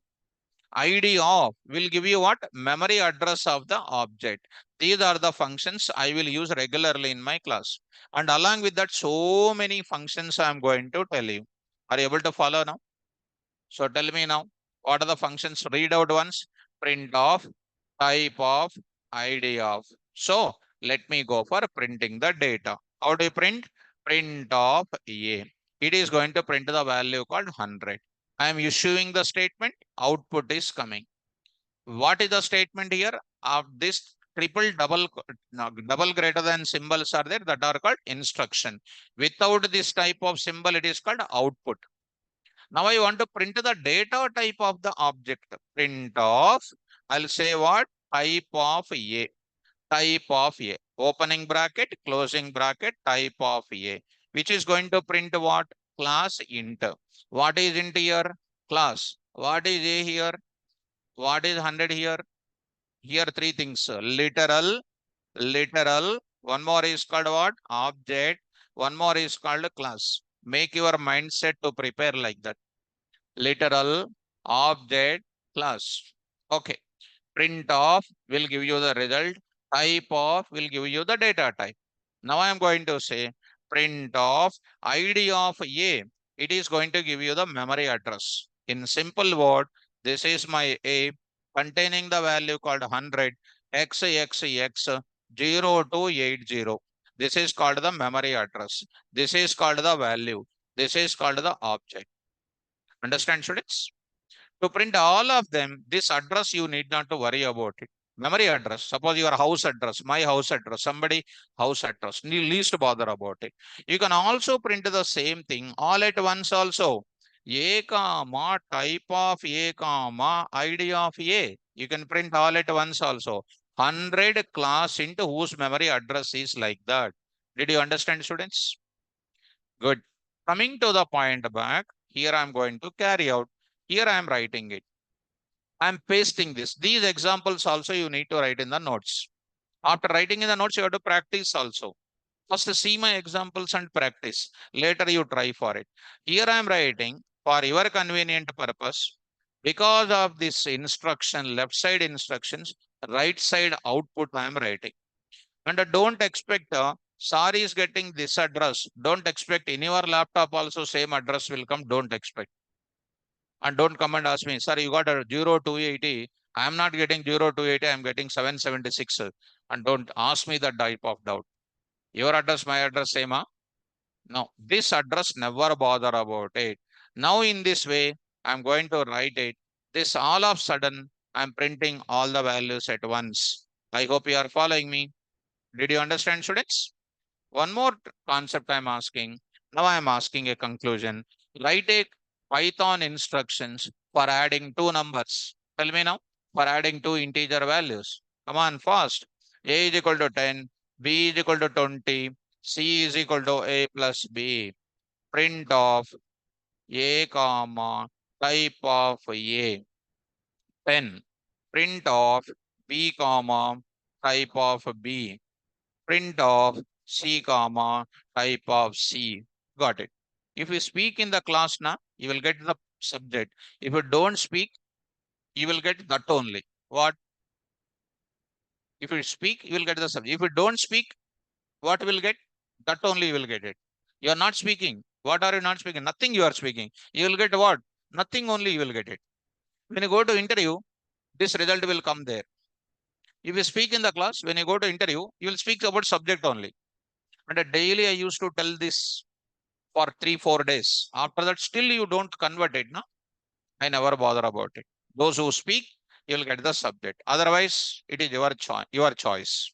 ID of will give you what? Memory address of the object. These are the functions I will use regularly in my class. And along with that, so many functions I am going to tell you. Are you able to follow now? So tell me now, what are the functions? Read out once. Print of, type of, ID of. So let me go for printing the data. How do you print? Print of A. It is going to print the value called 100. I am issuing the statement, output is coming. What is the statement here? Of this triple double, no, double greater than symbols are there that are called instruction. Without this type of symbol, it is called output. Now I want to print the data type of the object. Print of, I'll say what? Type of A. Type of A. Opening bracket, closing bracket, type of A. Which is going to print what? Class int. What is int here? Class. What is A here? What is 100 here? Here three things. Literal, literal. One more is called what? Object. One more is called class. Make your mindset to prepare like that. Literal, object, class. Okay. Print of will give you the result. Type of will give you the data type. Now I am going to say print of ID of A. It is going to give you the memory address. In simple word, this is my A containing the value called 100 xxx 0280. This is called the memory address. This is called the value. This is called the object. Understand, students? To print all of them, this address you need not to worry about it. Memory address, suppose your house address, my house address, somebody house address, least bother about it. You can also print the same thing all at once also. A comma type of A comma ID of A. You can print all at once also. 100 class into whose memory address is like that. Did you understand, students? Good. Coming to the point back, here I am going to carry out. Here I am writing it. I am pasting this. These examples also you need to write in the notes. After writing in the notes, you have to practice also. First, see my examples and practice. Later, you try for it. Here I am writing for your convenient purpose. Because of this instruction, left side instructions, right side output I am writing. And don't expect, sorry is getting this address. Don't expect in your laptop also same address will come. Don't expect. And don't come and ask me, sir, you got a 0280. I am not getting 0280. I am getting 776. And don't ask me that type of doubt. Your address, my address, same, huh? No, this address never bother about it. Now in this way, I'm going to write it. This all of sudden, I'm printing all the values at once. I hope you are following me. Did you understand, students? One more concept I'm asking. Now I'm asking a conclusion. Write a Python instructions for adding two numbers. Tell me now. for adding two integer values. Come on, fast. A is equal to 10, B is equal to 20, C is equal to A plus B. Print of A comma type of A. 10. Print of B comma type of B. Print of C comma type of C. Got it. If you speak in the class now, you will get the subject. If you don't speak, you will get that only. What? If you speak, you will get the subject. If you don't speak, what will get? That only you will get it. You are not speaking. What are you not speaking? Nothing you are speaking. You will get what? Nothing only you will get it. When you go to interview, this result will come there. If you speak in the class, when you go to interview, you will speak about subject only. And daily I used to tell this for 3-4 days. After that, still you don't convert it, no? I never bother about it. Those who speak, you will get the subject. Otherwise, it is your choice.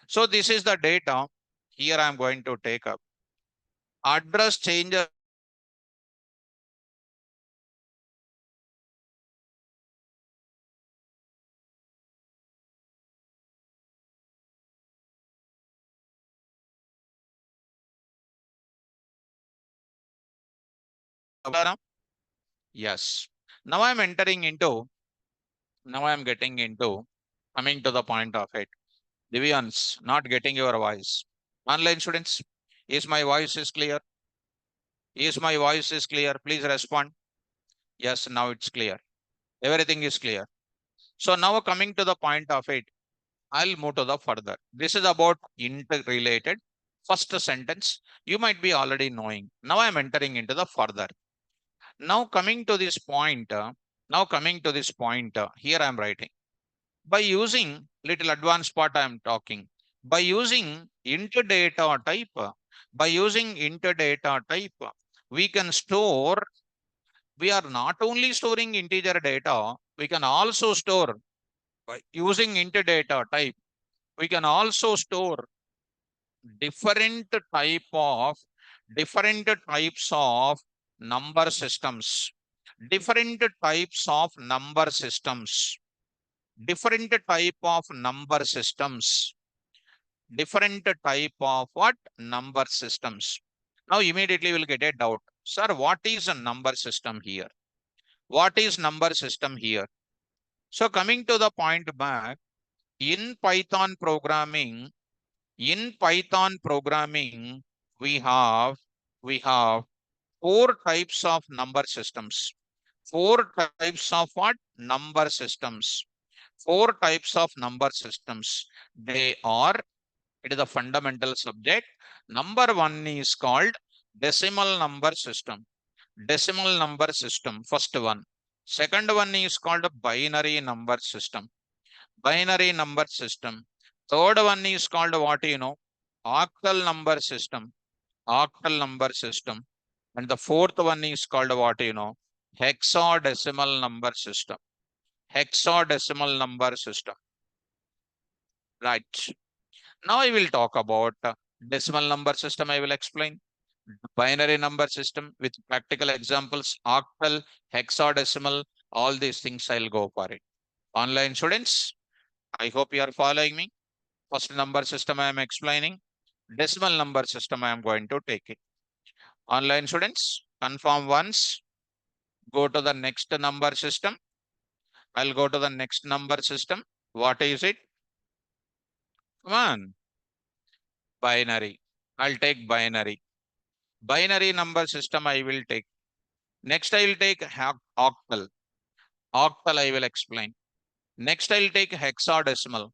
So this is the data. Here I am going to take up. Address change. Yes. Now I'm entering into, now I'm getting into, coming to the point of it. Divyans, not getting your voice. Online students, is my voice is clear? Is my voice is clear? Please respond. Yes, now it's clear. Everything is clear. So now coming to the point of it, I'll move to the further. This is about interrelated. First sentence, you might be already knowing. Now I'm entering into the further. Now coming to this point, here I'm writing. By using little advanced part I'm talking. By using int data type, we can store, we are not only storing integer data, we can also store, by using int data type, we can also store different types of number systems, different types of number systems, different type of number systems, different type of what? Number systems. Now immediately we'll get a doubt. Sir, what is a number system here? What is number system here? So coming to the point back, in Python programming, we have four types of number systems. Four types of what? Number systems. Four types of number systems. They are, it is a fundamental subject. Number one is called decimal number system. Decimal number system, first one. Second one is called a binary number system. Binary number system. Third one is called what you know? Octal number system. Octal number system. And the fourth one is called what you know? Hexadecimal number system. Hexadecimal number system. Right. Now I will talk about decimal number system. I will explain. Binary number system with practical examples, octal, hexadecimal, all these things I'll go for it. Online students, I hope you are following me. First number system I am explaining. Decimal number system I am going to take it. Online students, confirm once. Go to the next number system. I'll go to the next number system. What is it? Come on. Binary. I'll take binary. Binary number system I will take. Next I will take octal. Octal I will explain. Next I'll take hexadecimal.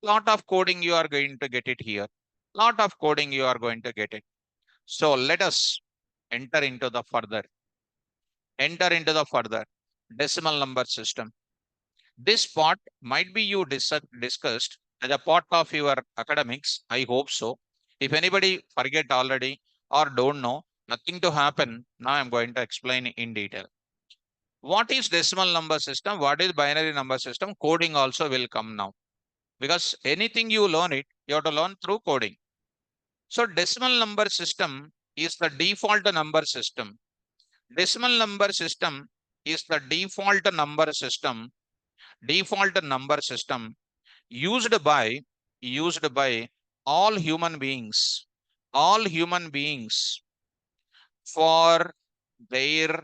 Lot of coding you are going to get it here. Lot of coding you are going to get it. So let us enter into the further. Enter into the further decimal number system. This part might be you discussed as a part of your academics. I hope so. If anybody forget already or don't know, nothing to happen. Now I'm going to explain in detail. What is decimal number system? What is binary number system? Coding also will come now. Because anything you learn it, you have to learn through coding. So decimal number system is the default number system. Decimal number system is the default number system default number system used by all human beings, for their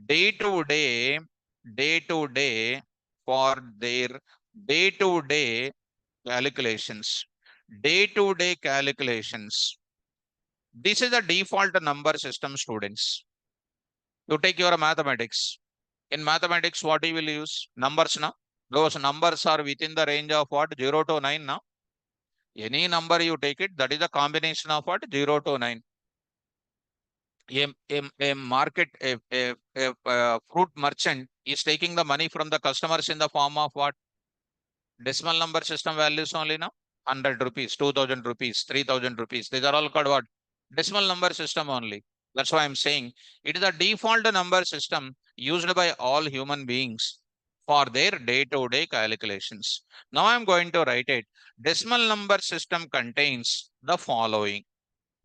day to day, day to day, for their day to day calculations, day to day calculations. This is the default number system, students. You take your mathematics. In mathematics, what you will use? Numbers now. Those numbers are within the range of what? 0 to 9 now. Any number you take it, that is a combination of what? 0 to 9. A market, a fruit merchant is taking the money from the customers in the form of what? Decimal number system values only now. 100 rupees, 2000 rupees, 3000 rupees. These are all called what? Decimal number system only. That's why I'm saying it is a default number system used by all human beings for their day-to-day calculations. Now I'm going to write it. Decimal number system contains the following.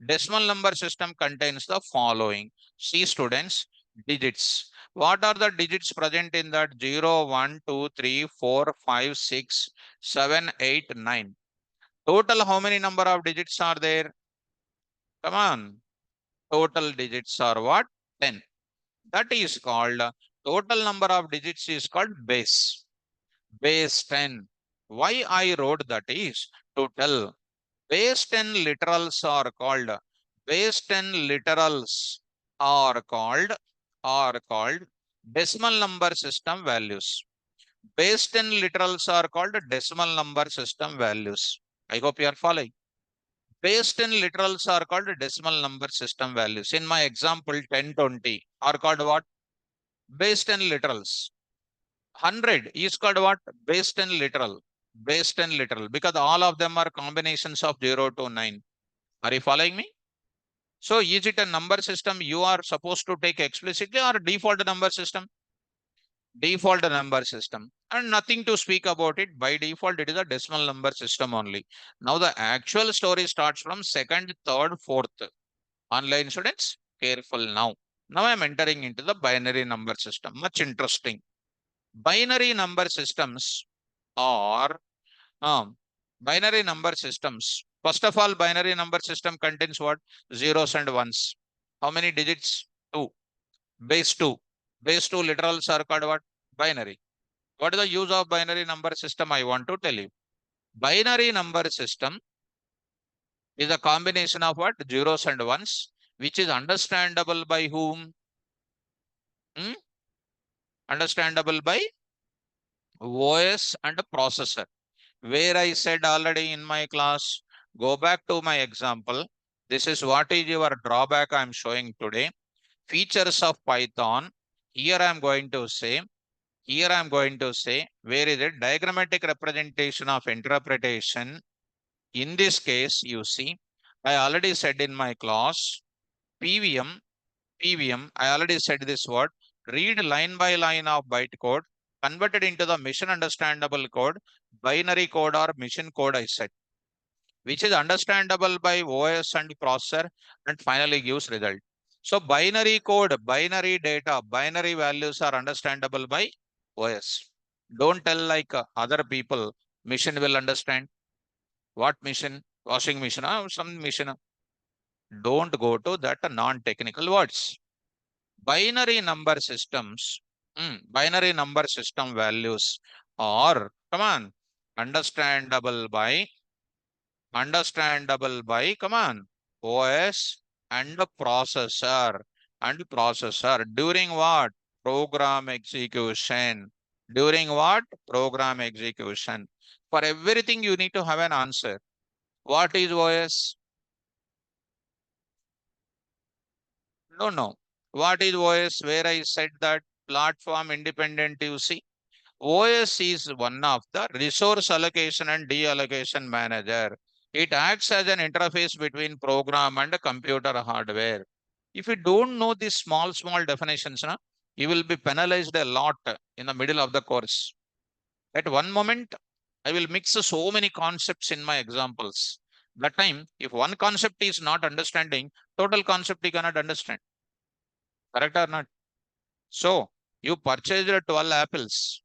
Decimal number system contains the following. See, students, digits. What are the digits present in that? 0, 1, 2, 3, 4, 5, 6, 7, 8, 9. Total, how many number of digits are there? Come on. Total digits are what? 10. That is called, total number of digits is called base. Base 10. Why I wrote that is to tell. Base 10 literals are called, base 10 literals are called decimal number system values. Base 10 literals are called decimal number system values. I hope you are following. Base 10 literals are called decimal number system values. In my example, 1020 are called what? Base 10 literals. 100 is called what? Base 10 literal. Base 10 literal, because all of them are combinations of 0 to 9. Are you following me? So is it a number system you are supposed to take explicitly or default number system? Default number system, and nothing to speak about it. By default, it is a decimal number system only. Now the actual story starts from second, third, fourth. Online students, careful now. Now I'm entering into the binary number system. Much interesting. Binary number systems are binary number systems. First of all, binary number system contains what? Zeros and ones. How many digits? 2. Base 2. Base 2 literals are called what? Binary. What is the use of binary number system? I want to tell you. Binary number system is a combination of what? Zeros and ones, which is understandable by whom? Hmm? Understandable by OS and processor. Where I said already in my class, go back to my example. This is what is your drawback I am showing today. Features of Python. Here I am going to say, where is it? Diagrammatic representation of interpretation. In this case, you see, I already said in my class, PVM, I already said this word, read line by line of bytecode, converted into the machine understandable code, binary code or machine code, I said, which is understandable by OS and processor and finally gives result. So binary code, binary data, binary values are understandable by OS. Don't tell like other people, machine will understand. What machine? Washing machine or some machine. Don't go to that non-technical words. Binary number systems, binary number system values are, come on, understandable by, come on, OS and the processor, during what? Program execution. During what? Program execution. For everything you need to have an answer. What is OS? No. What is OS? Where I said that platform independent, you see. OS is one of the resource allocation and deallocation manager. It acts as an interface between program and computer hardware. If you don't know these small definitions, you will be penalized a lot in the middle of the course. At one moment, I will mix so many concepts in my examples. That time, if one concept is not understanding, total concept you cannot understand. Correct or not? So, you purchased 12 apples.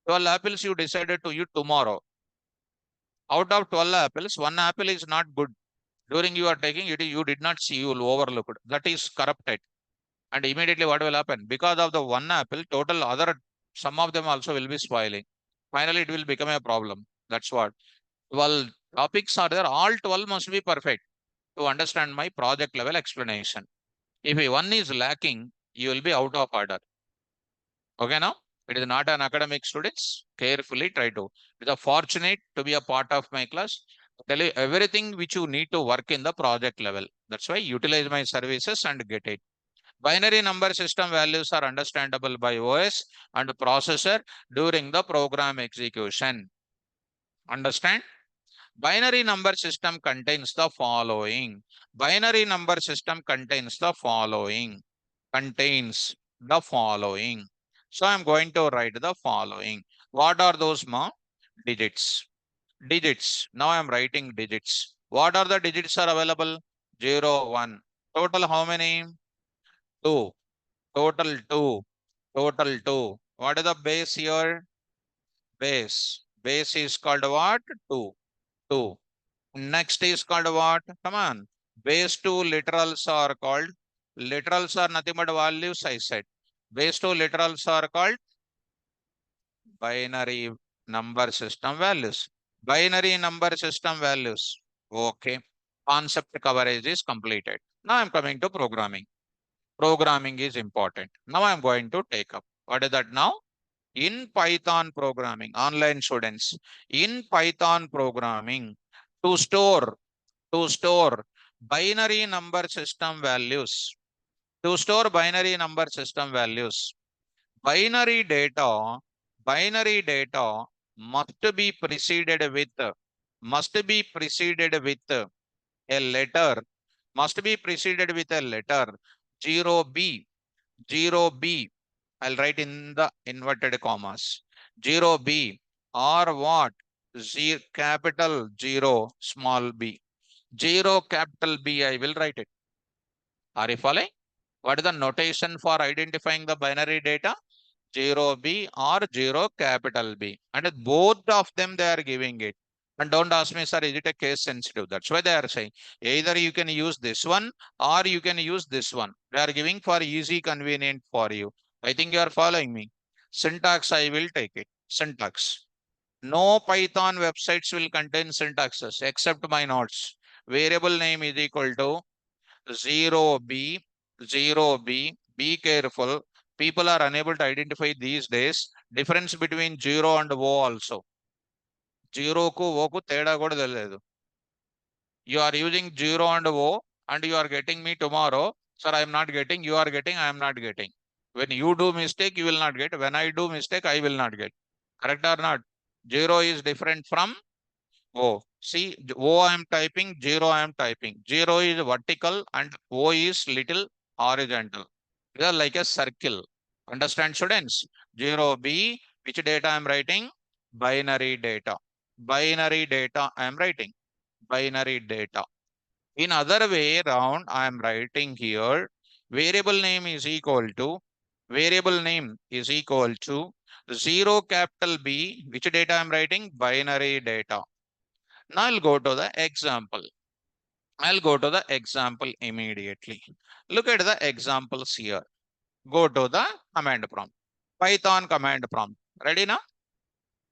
12 apples you decided to eat tomorrow. Out of 12 apples, one apple is not good. During you are taking it, you did not see, you will overlook it. That is corrupted. And immediately what will happen? Because of the one apple, total other, some of them also will be spoiling. Finally, it will become a problem. That's what. 12 topics are there. All 12 must be perfect to understand my project level explanation. If one is lacking, you will be out of order. Okay, now it is not an academic students. Carefully try to. It is a fortunate to be a part of my class. Tell you everything which you need to work in the project level. That's why utilize my services and get it. Binary number system values are understandable by OS and processor during the program execution. Understand? Binary number system contains the following. Binary number system contains the following. Contains the following. So I'm going to write the following. What are those digits? Digits. Now I'm writing digits. What are the digits are available? 0, 1. Total how many? 2. Total 2. Total 2. What is the base here? Base. Base is called what? 2. 2. Next is called what? Come on. Base 2 literals are called. Literals are nothing but values, I said. Base 2 literals are called binary number system values. Binary number system values. Okay. Concept coverage is completed. Now I'm coming to programming. Programming is important. Now I'm going to take up. What is that now? In Python programming, online students, in Python programming, to store binary number system values, to store binary number system values, binary data, binary data must be preceded with, must be preceded with a letter, must be preceded with a letter 0b, 0b. I'll write in the inverted commas. 0b or what? Capital 0, small b. 0 capital B, I will write it. Are you following? What is the notation for identifying the binary data? 0b or 0 capital B. And both of them they are giving it. And don't ask me, sir, is it a case sensitive? That's why they are saying either you can use this one or you can use this one. They are giving for easy, convenient for you. I think you are following me. Syntax, I will take it. Syntax. No Python websites will contain syntaxes except my notes. Variable name is equal to 0b, 0b. Be careful. People are unable to identify these days difference between 0 and O also. 0 ku O ku teda kuda telledu. You are using 0 and O and you are getting me tomorrow. Sir, I am not getting, you are getting, I am not getting. When you do mistake, you will not get. When I do mistake, I will not get. Correct or not? 0 is different from O. See, O I am typing, 0 I am typing. 0 is vertical and O is little horizontal. They are like a circle. Understand, students? 0b, which data I am writing? Binary data. Binary data I am writing. Binary data. In other way around, I am writing here, variable name is equal to, variable name is equal to 0 capital B, which data I am writing? Binary data. Now I'll go to the example. I'll go to the example immediately. Look at the examples here. Go to the command prompt. Python command prompt. Ready now?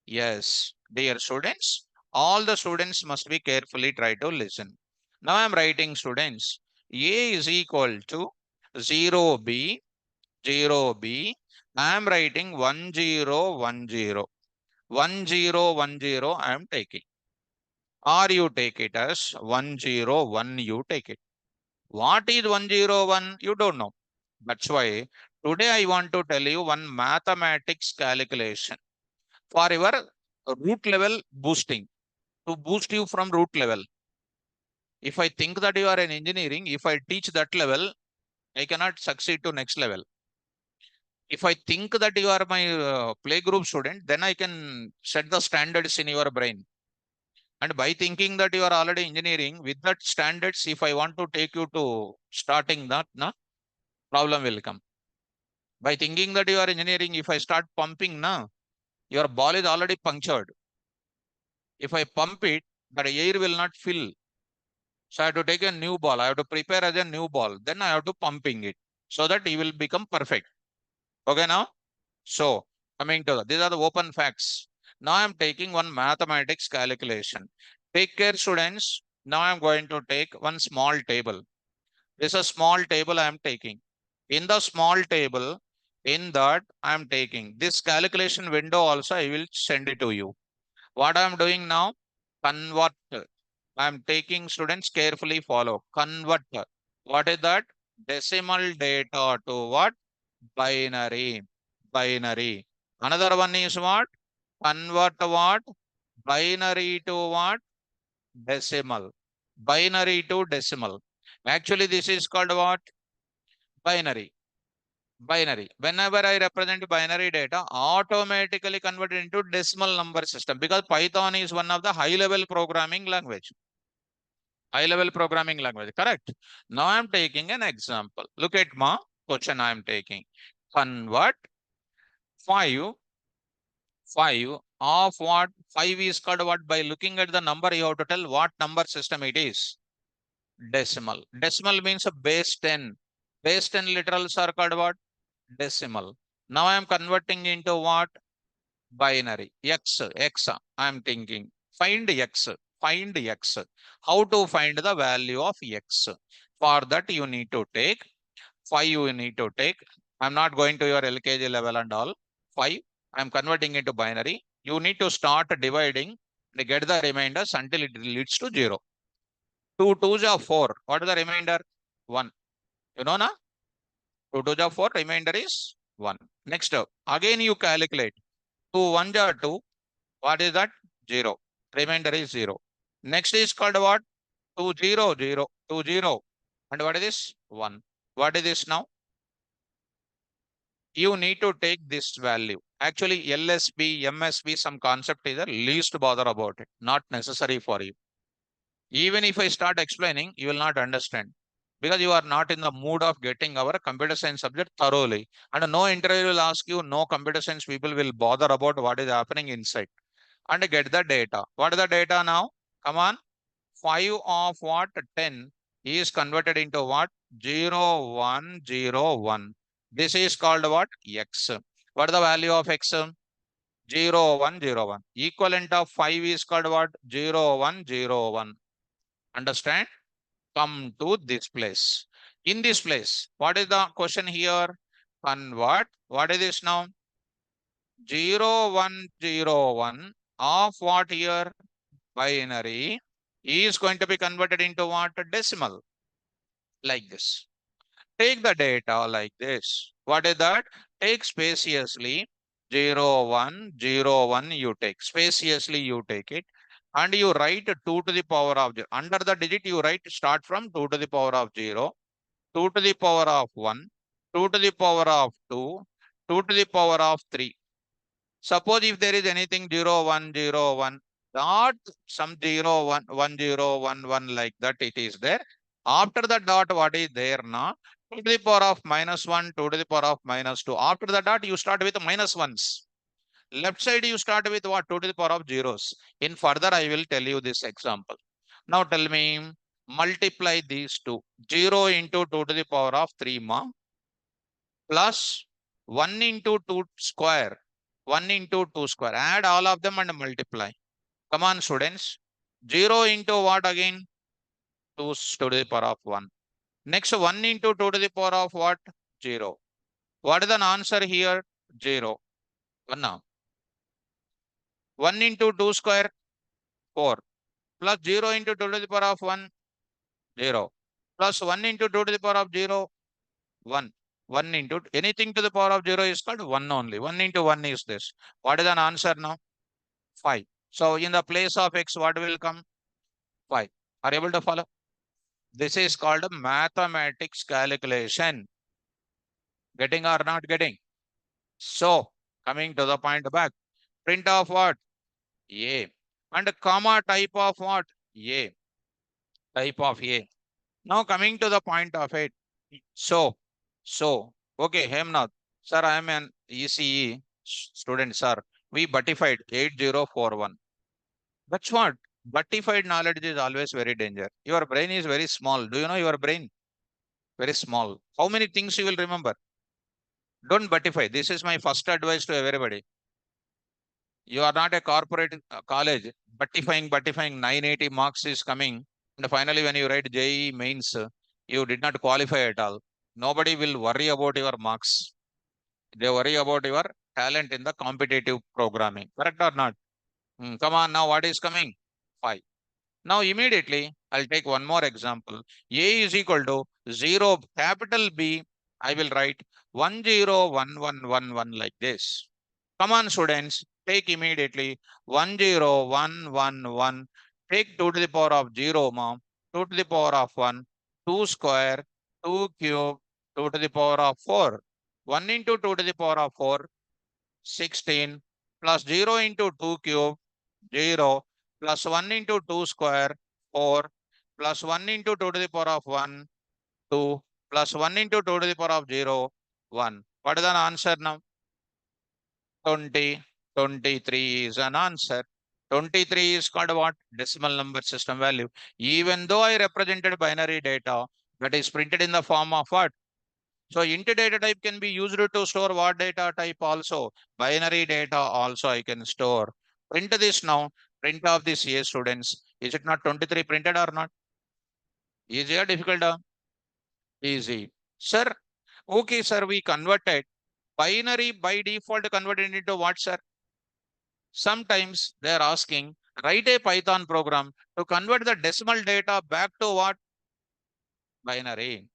Yes, dear students, all the students must be carefully try to listen. Now I'm writing students, A is equal to 0B, 0B. I'm writing 1010. 1010 I am taking. Or you take it as 101, you take it. What is 101? You don't know. That's why today I want to tell you one mathematics calculation for your root level boosting, to boost you from root level. If I think that you are in engineering, if I teach that level, I cannot succeed to next level. If I think that you are my playgroup student, then I can set the standards in your brain. And by thinking that you are already engineering, with that standards, if I want to take you to starting that, na, problem will come. By thinking that you are engineering, if I start pumping, na, Your ball is already punctured. If I pump it, the air will not fill. So I have to take a new ball. I have to prepare as a new ball. Then I have to pumping it so that it will become perfect. Okay now? So coming to these are the open facts. Now I am taking one mathematics calculation. Take care, students. Now I am going to take one small table. This is a small table I am taking. In the small table, in that I am taking this calculation window also I will send it to you. What I am doing now? Convert. I am taking, students, carefully follow. Convert. What is that? Decimal data to what? Binary. Binary. Another one is what? Convert what? Binary to what? Decimal. Binary to decimal. Actually, this is called what? Binary. Binary. Whenever I represent binary data, automatically convert it into decimal number system, because Python is one of the high-level programming language. High-level programming language, correct? Now I'm taking an example. Look at my question I am taking. Convert 5 of what? 5 is called what? By looking at the number, you have to tell what number system it is. Decimal. Decimal means a base 10. Base 10 literals are called what? Decimal. Now I am converting into what? Binary. X. I am thinking. Find X. Find X. How to find the value of X? For that, you need to take 5. You need to take. I'm not going to your LKG level and all. 5. I'm converting into binary. You need to start dividing to get the remainders until it leads to 0. 2 2s are 4. What is the remainder? 1. You know na? 2 2s are 4. Remainder is 1. Next up, again you calculate. 2 1s are 2. What is that? 0. Remainder is 0. Next is called what? 2 0 0 2 0. And what is this? 1. What is this now? You need to take this value. Actually, LSB, MSB, some concept is the least bother about it. Not necessary for you. Even if I start explaining, you will not understand, because you are not in the mood of getting our computer science subject thoroughly. And no interview will ask you, no computer science people will bother about what is happening inside. And get the data. What is the data now? Come on. 5 of what? 10 is converted into what? 0 1 0 1. This is called what? X. What is the value of X? 0 1 0 1. Equivalent of 5 is called what? 0 1 0 1. Understand? Come to this place. In this place, what is the question here? Convert. What is this now? 0 1 0 1 of what here? Binary is going to be converted into what? Decimal. Like this. Take the data like this. What is that? Take spaciously 0 1 0 1. You take spaciously, you take it, and you write 2 to the power of 0. Under the digit, you write start from 2 to the power of 0, 2 to the power of 1, 2 to the power of 2, 2 to the power of 3. Suppose if there is anything 0 1 0 1, not some 0 1 1 0 1 1 like that, it is there. After the dot, what is there now? 2 to the power of -1, 2 to the power of -2. After the dot, you start with minus ones. Left side, you start with what? 2 to the power of zeros. In further, I will tell you this example. Now tell me, multiply these two. 0 into 2 to the power of 3 ma, plus 1 into 2 square. 1 into 2 square. Add all of them and multiply. Come on, students. 0 into what again? 2 to the power of 1. Next, 1 into 2 to the power of what? 0. What is the answer here? 0. 1 now. 1 into 2 square? 4. Plus 0 into 2 to the power of 1? 0. Plus 1 into 2 to the power of 0? 1. 1 into anything to the power of 0 is called 1 only. 1 into 1 is this. What is an answer now? 5. So in the place of x, what will come? 5. Are you able to follow? This is called a mathematics calculation. Getting or not getting? So coming to the point back. Print of what? A. And comma type of what? A. Type of A. Now coming to the point of it. So, okay, Hemnath, sir, I am an ECE student, sir. we buttified 8041. That's what. Buttified knowledge is always very danger. Your brain is very small. Do you know your brain? Very small. How many things you will remember? Don't buttify. This is my first advice to everybody. You are not a corporate college. Buttifying 980 marks is coming. And finally, when you write JEE mains, you did not qualify at all. Nobody will worry about your marks. They worry about your talent in the competitive programming. Correct or not? Come on, now what is coming? 5. Now immediately, I'll take one more example. A is equal to 0, capital B, I will write 101111 like this. Come on, students, take immediately 10111. Take 2 to the power of 0, mom. 2 to the power of 1, 2 square, 2 cube, 2 to the power of 4. 1 into 2 to the power of 4, 16, plus 0 into 2 cube, 0, plus 1 into 2 square, 4, plus 1 into 2 to the power of 1, 2, plus 1 into 2 to the power of 0, 1. What is the answer now? 20, 23 is an answer. 23 is called what? Decimal number system value. Even though I represented binary data, that is printed in the form of what? So int data type can be used to store what data type also? Binary data also I can store. Print this now. Print of this here, students. Is it not 23 printed or not? Easy or difficult? Easy. Sir, okay, sir, we converted. Binary by default converted into what, sir? Sometimes they are asking, write a Python program to convert the decimal data back to what? Binary.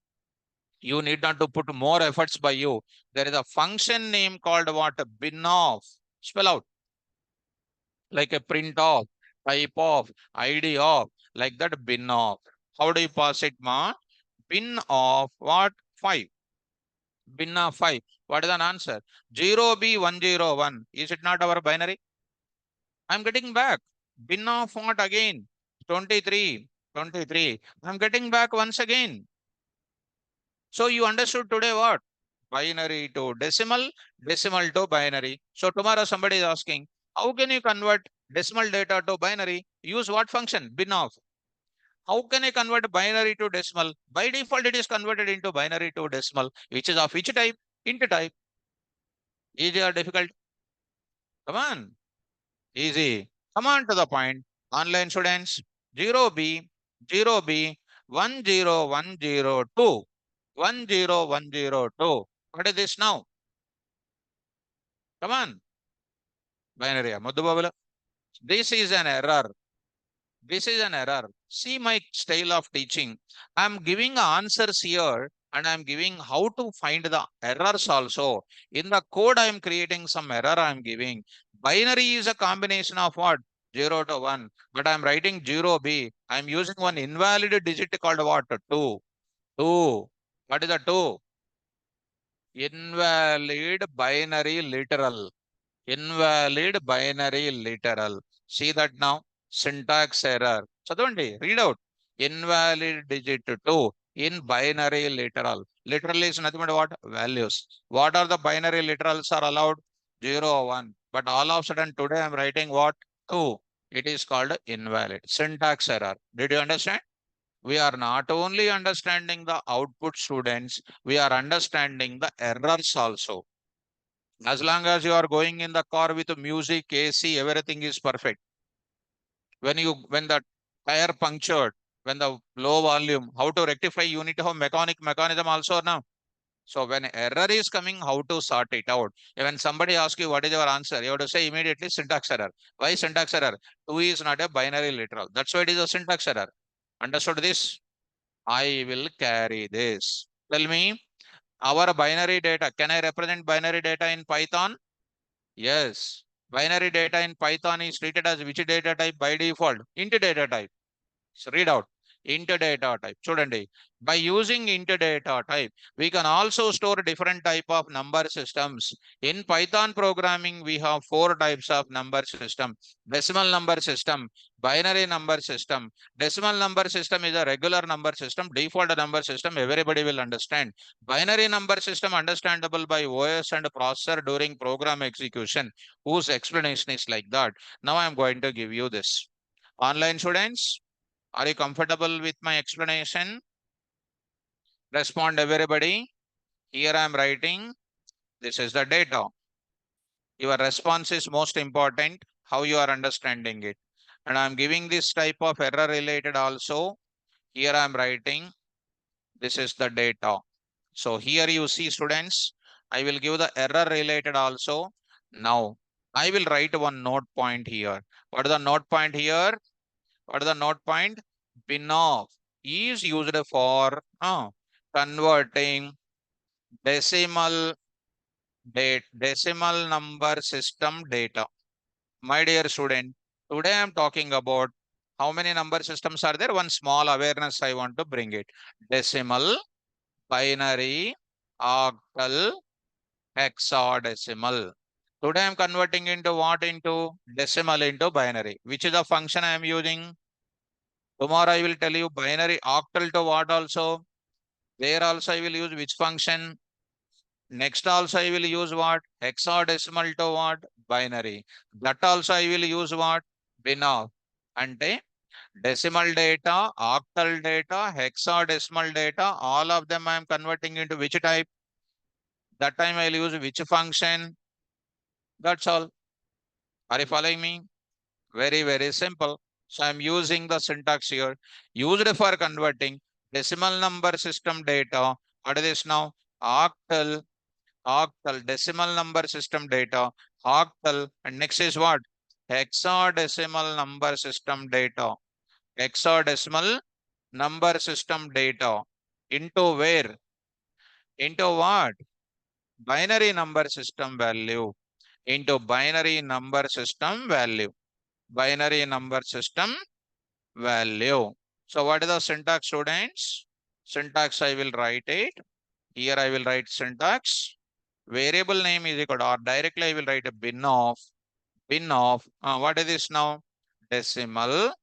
You need not to put more efforts by you. There is a function name called what? Binoff. Spell out. Like a print of, type of, ID of, like that bin of. How do you pass it, ma? Bin of what? 5. Bin of 5. What is an answer? 0B101. Is it not our binary? I'm getting back. Bin of what again? 23. 23. I'm getting back once again. So you understood today what? Binary to decimal, decimal to binary. So tomorrow somebody is asking, how can you convert decimal data to binary? Use what function? Binoff. How can I convert binary to decimal? By default, it is converted into binary to decimal, which is of which type? Int type. Easy or difficult? Come on. Easy. Come on to the point. Online students. 0B, 0B, 10102. 10102. What is this now? Come on. Binary. Madhu Babala. This is an error. This is an error. See my style of teaching. I'm giving answers here and I'm giving how to find the errors also. In the code, I'm creating some error I'm giving. Binary is a combination of what? 0 to 1. But I'm writing 0B. I'm using one invalid digit called what? 2. 2. What is the 2? Invalid binary literal. Invalid binary literal. See that now? Syntax error. Chadavandi, read out. Invalid digit 2 in binary literal. Literal is nothing but what? Values. What are the binary literals are allowed? 0, 1. But all of a sudden today I'm writing what? 2. It is called invalid. Syntax error. Did you understand? We are not only understanding the output, students, we are understanding the errors also. As long as you are going in the car with music, AC, everything is perfect. When the tire punctured, when the low volume, how to rectify, you need to have mechanism also now. So when error is coming, how to sort it out? When somebody asks you what is your answer, you have to say immediately syntax error. Why syntax error? 2 is not a binary literal. That's why it is a syntax error. Understood this? I will carry this. Tell me, our binary data, can I represent binary data in Python? Yes. Binary data in Python is treated as which data type by default? Int data type. So read out. int data type. Chudandi, by using int data type, we can also store different type of number systems. In Python programming, we have 4 types of number system: decimal number system, binary number system. Decimal number system is a regular number system, default number system, everybody will understand. Binary number system understandable by OS and processor during program execution, whose explanation is like that. Now I am going to give you this. Online students, are you comfortable with my explanation? Respond everybody. Here I am writing. This is the data. Your response is most important, how you are understanding it. And I am giving this type of error related also. Here I am writing. This is the data. So here you see students, I will give the error related also. Now I will write one note point here. What is the note point here? What is the note point? Binoff is used for converting decimal decimal number system data. My dear student, today I am talking about how many number systems are there. One small awareness I want to bring it. Decimal, binary, octal, hexadecimal. Today I am converting into what? Into decimal into binary. Which is the function I am using? Tomorrow I will tell you binary octal to what also. There also I will use which function. Next also I will use what? Hexadecimal to what? Binary. That also I will use what? Binoff. Ante decimal data, octal data, hexadecimal data, all of them I am converting into which type? That time I will use which function? That's all. Are you following me? Very, very simple. So I'm using the syntax here. Used for converting decimal number system data. What is this now? Octal, octal, decimal number system data, octal, and next is what? Hexadecimal number system data. Hexadecimal number system data. Into where? Into what? Binary number system value. Into binary number system value. Binary number system value. So what is the syntax, students? Syntax I will write it. Here I will write syntax. Variable name is equal to, or directly I will write a binoff. What is this now? Decimal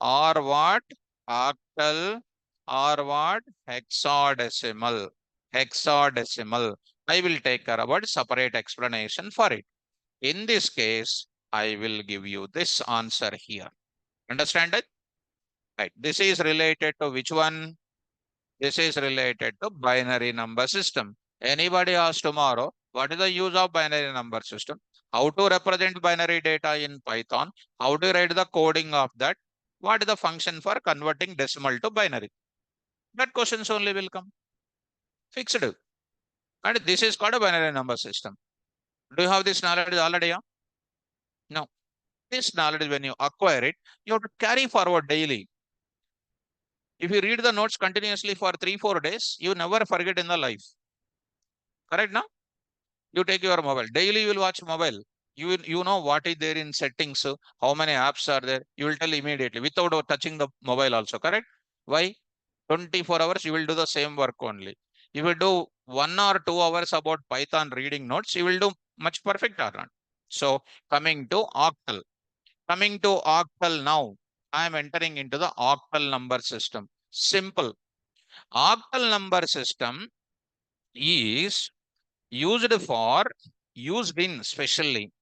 or what? Octal or what? Hexadecimal. Hexadecimal. I will take care about separate explanation for it. In this case, I will give you this answer here. Understand it? Right. This is related to which one? This is related to binary number system. Anybody asks tomorrow, what is the use of binary number system? How to represent binary data in Python? How to write the coding of that? What is the function for converting decimal to binary? That questions only will come. Fixed. And this is called a binary number system. Do you have this knowledge already? No. This knowledge, when you acquire it, you have to carry forward daily. If you read the notes continuously for 3-4 days, you never forget in the life. Correct now? You take your mobile. Daily you will watch mobile. You know what is there in settings, how many apps are there. You will tell immediately without touching the mobile also. Correct? Why? 24 hours you will do the same work only. You will do 1 or 2 hours about Python reading notes. You will do much perfect or not. So coming to octal. Coming to octal now. I am entering into the octal number system. Simple. Octal number system is used in specially.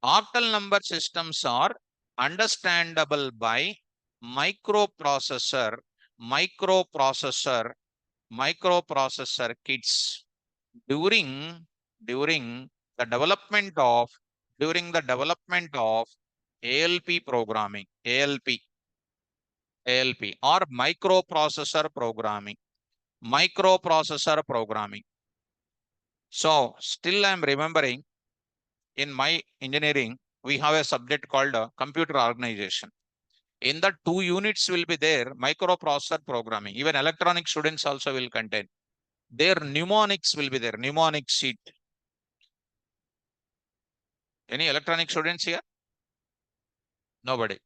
Octal number systems are understandable by microprocessor kits during the development of ALP programming, ALP or microprocessor programming. So still I am remembering in my engineering, we have a subject called computer organization. In the 2 units will be there, microprocessor programming. Even electronic students also will contain. Their mnemonics will be there, mnemonic sheet. Any electronic students here? Nobody.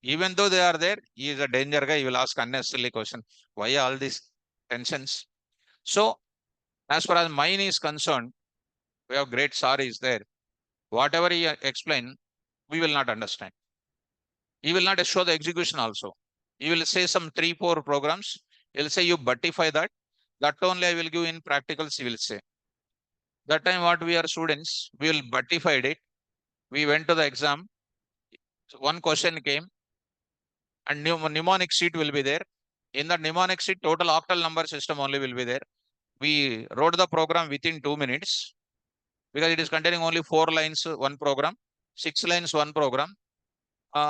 Even though they are there, he is a danger guy. He will ask unnecessarily question. Why all these tensions? So as far as mine is concerned, we have great sir is there. Whatever he explain, we will not understand. He will not show the execution also. He will say some 3-4 programs. He'll say you buttify that. That only I will give in practicals, he will say. That time what we are students, we will buttified it. We went to the exam. One question came and mnemonic sheet will be there. In the mnemonic sheet, total octal number system only will be there. We wrote the program within 2 minutes because it is containing only 4 lines, one program, 6 lines, one program,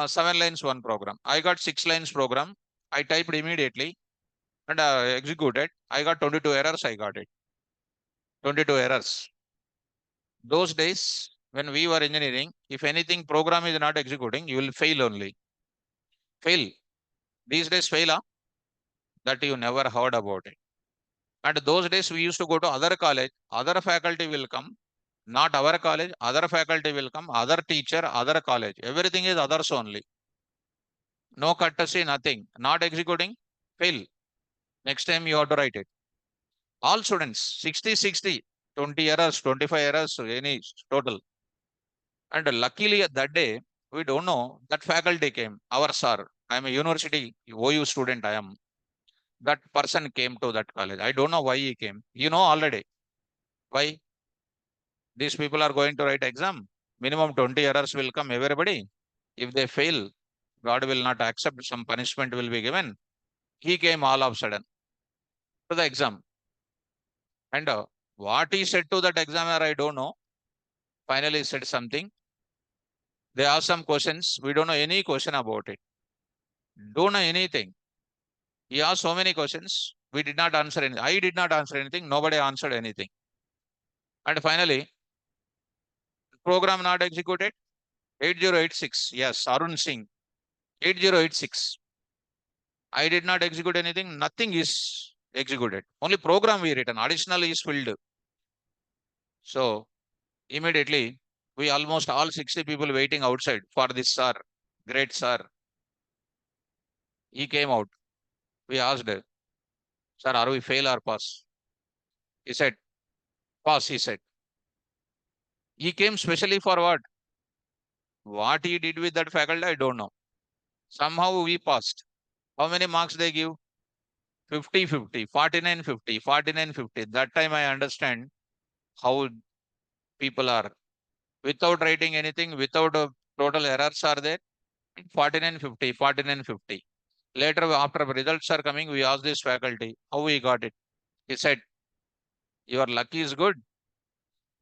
7 lines, one program. I got 6 lines program. I typed immediately and executed. I got 22 errors. I got it. 22 errors. Those days when we were engineering, if anything program is not executing, you will fail only. Fail. These days fail, that you never heard about it. And those days we used to go to other college, other faculty will come, not our college, other faculty will come, other teacher, other college. Everything is others only. No courtesy, nothing. Not executing, fail. Next time you have to write it. All students, 60, 60, 20 errors, 25 errors, any total. And luckily at that day, we don't know that faculty came. Our sir, I am a university OU student, I am. That person came to that college. I don't know why he came. You know already. Why? These people are going to write exam. Minimum 20 errors will come, everybody. If they fail, God will not accept, some punishment will be given. He came all of a sudden to the exam. And what he said to that examiner, I don't know. Finally, he said something. They asked some questions. We don't know any question about it. Don't know anything. He asked so many questions. We did not answer anything. I did not answer anything. Nobody answered anything. And finally, program not executed. 8086. Yes, Arun Singh. 8086. I did not execute anything. Nothing is executed. Only program we written. Additional is filled. So immediately we almost all 60 people waiting outside for this sir. Great sir. He came out. We asked, sir, are we fail or pass? He said, pass, he said. He came specially for what? What he did with that faculty, I don't know. Somehow we passed. How many marks they give? 50, 50, 49, 50, 49, 50. That time I understand how people are. Without writing anything, without total errors are there. 49, 50, 49, 50. Later, after results are coming, we asked this faculty how we got it. He said, your luck is good.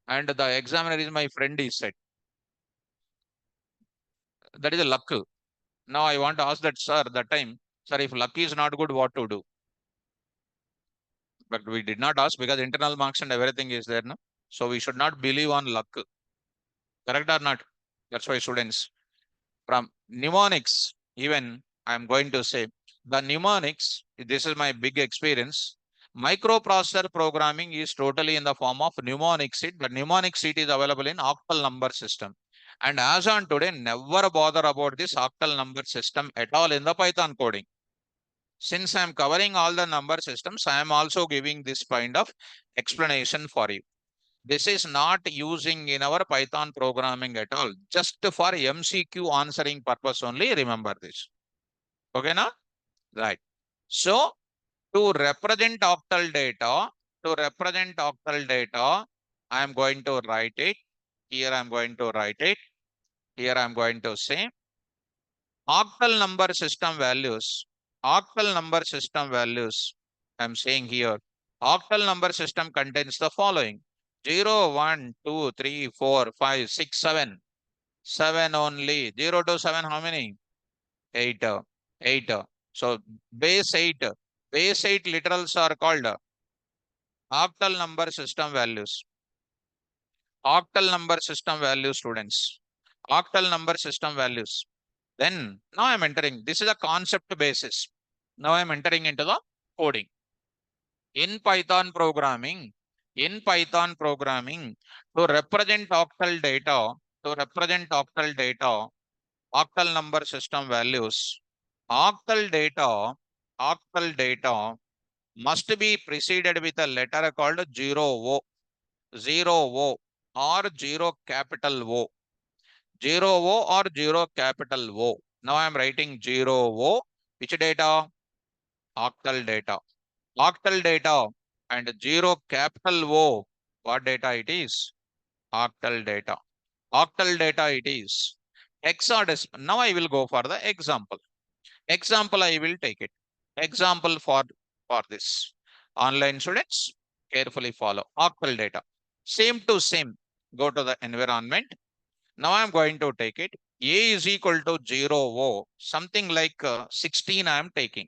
And the examiner is my friend, he said. That is a luck. Now I want to ask that sir that time, sir, if luck is not good, what to do? But we did not ask because internal marks and everything is there. No? So we should not believe on luck. Correct or not? That's why students from mnemonics, even I'm going to say the mnemonics, this is my big experience. Microprocessor programming is totally in the form of mnemonic sheet. The mnemonic sheet is available in octal number system. And as on today, never bother about this octal number system at all in the Python coding. Since I am covering all the number systems, I am also giving this kind of explanation for you. This is not using in our Python programming at all, just for MCQ answering purpose only. Remember this. Okay, now? Right. So, to represent octal data, I am going to write it. Here I am going to write it. Here I am going to say octal number system values. Octal number system values. I am saying here. Octal number system contains the following: 0, 1, 2, 3, 4, 5, 6, 7. 7 only. 0 to 7, how many? 8. 8. So base 8. Base 8 literals are called octal number system values. Octal number system values, students. Octal number system values. Then now I'm entering. This is a concept basis. Now I'm entering into the coding. In Python programming, to represent octal data, octal number system values. Octal data must be preceded with a letter called 0 O or 0 capital O. 0 O or 0 capital O. Now I am writing 0 O. Which data? Octal data. Octal data and 0 capital O. What data it is? Octal data. Octal data it is. Hexadecimal. Now I will go for the example. Example I will take it. Example for this. Online students, carefully follow. Octal data. Same to same. Go to the environment. Now I'm going to take it. A is equal to 0 O. Something like 16 I am taking.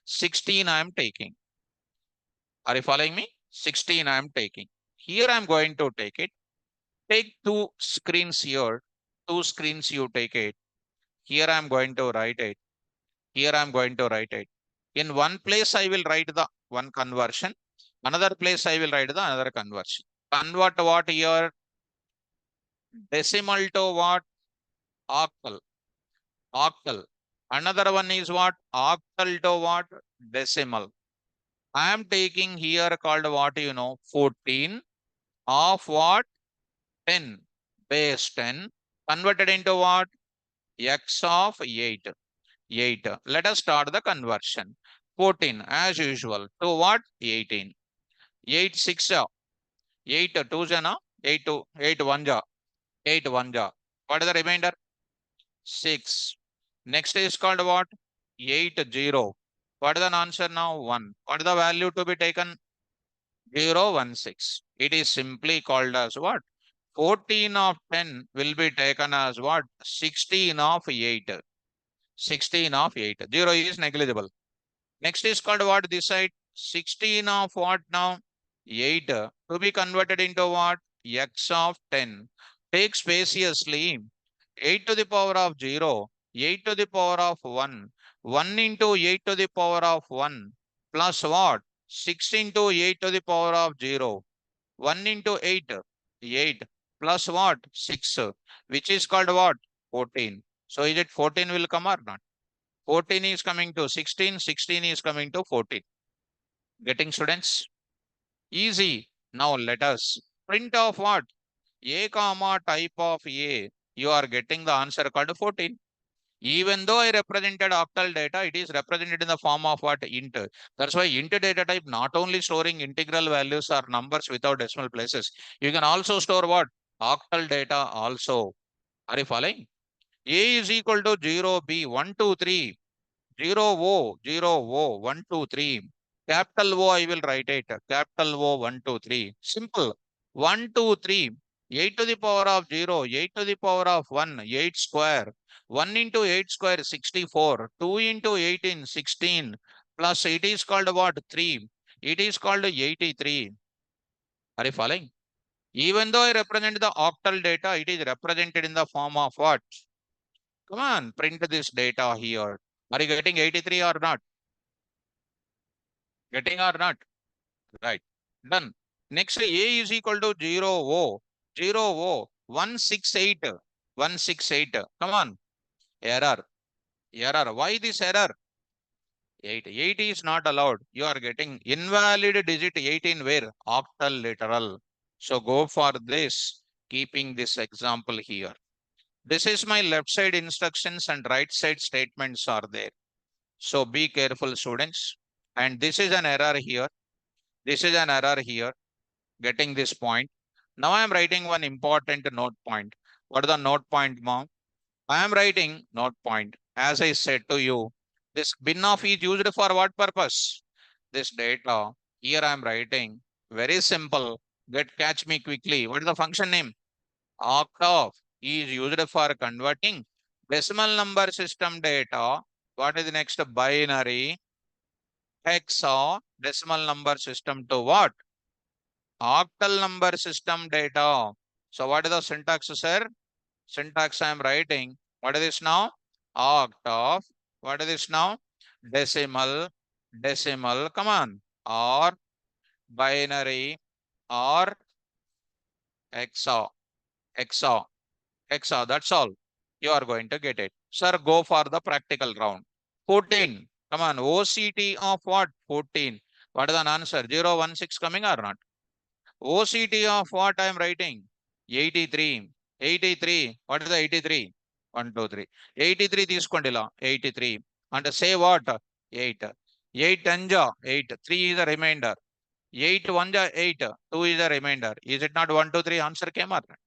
16 I am taking. Are you following me? 16 I am taking. Here I am going to take it. Take two screens here. Two screens you take it. Here I am going to write it. Here I am going to write it. In one place I will write the one conversion. Another place I will write the another conversion. Convert what here? Decimal to what? Octal. Octal. Another one is what? Octal to what? Decimal. I am taking here called what 14 of what? 10. Base 10. Converted into what? X of 8. 8. Let us start the conversion. 14 as usual to what? 18. 8 6 8 2 jana 8 2 8 1 ja 8 1 ja. What is the remainder? 6. Next is called what? 8 0. What is the answer now? 1. What is the value to be taken? 0 1 6. It is simply called as what? 14 of 10 will be taken as what? 16 of 8. 16 of 8. 0 is negligible. Next is called what? This side 16 of what now? 8 to be converted into what? X of 10. Take spaciously 8 to the power of 0, 8 to the power of 1, 1 into 8 to the power of 1 plus what? 6 into 8 to the power of 0, 1 into 8, 8 plus what? 6, which is called what? 14. So is it 14 will come or not? 14 is coming to 16, 16 is coming to 14. Getting students? Easy. Now let us print off what? A comma type of A. You are getting the answer called 14. Even though I represented octal data, it is represented in the form of what? Int. That's why int data type not only storing integral values or numbers without decimal places. You can also store what? Octal data also. Are you following? A is equal to 0, B, 1, 2, 3. 0 O 1 2 3. Capital O I will write it. Capital O 1 2 3. Simple. 1 2 3. 8 to the power of 0. 8 to the power of 1. 8 square. 1 into 8 square 64. 2 into 18 16. Plus it is called what? 3. It is called 83. Are you following? Even though I represent the octal data, it is represented in the form of what? Come on, print this data here. Are you getting 83 or not? Getting or not? Right. Done. Next, A is equal to 0 O. 0 O. 168. 168. Come on. Error. Error. Why this error? 8. 8 is not allowed. You are getting invalid digit 18 where? Octal literal. So go for this, keeping this example here. This is my left side instructions and right side statements are there. So be careful, students. And this is an error here. This is an error here. Getting this point. Now I am writing one important note point. What is the note point, mom? I am writing note point. As I said to you, this bin of is used for what purpose? This data. Here I am writing. Very simple. Catch me quickly. What is the function name? Octof is used for converting decimal number system data. What is the next? Binary hexa decimal number system to what? Octal number system data. So what is the syntax, sir? Syntax I am writing. What is this now? Octave. What is this now? Decimal. Decimal. Come on. Or binary or hexa. Hexa. Hexa. That's all. you are going to get it. Sir, go for the practical round. 14. Come on, OCT of what? 14. What is the answer? 0, 1, 6 coming or not? OCT of what I am writing? 83. 83. What is the 83? 1, 2, 3. 83 తీసుకోండి ఇలా 83. And say what? 8. 8 10 8. 3 is the remainder. 8 1 8. 2 is the remainder. Is it not 1, 2, 3? Answer came or not?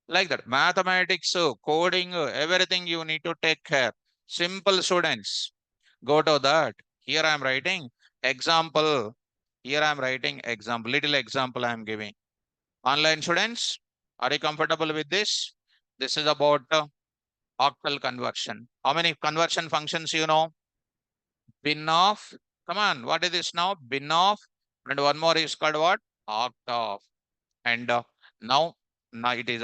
Like that. Mathematics, coding, everything you need to take care. Simple students. Go to that. Here I am writing example. Here I am writing example. Little example I am giving. Online students, are you comfortable with this? This is about octal conversion. How many conversion functions you know? Bin of. Come on, what is this now? Bin of. And one more is called what? Octave. And now it is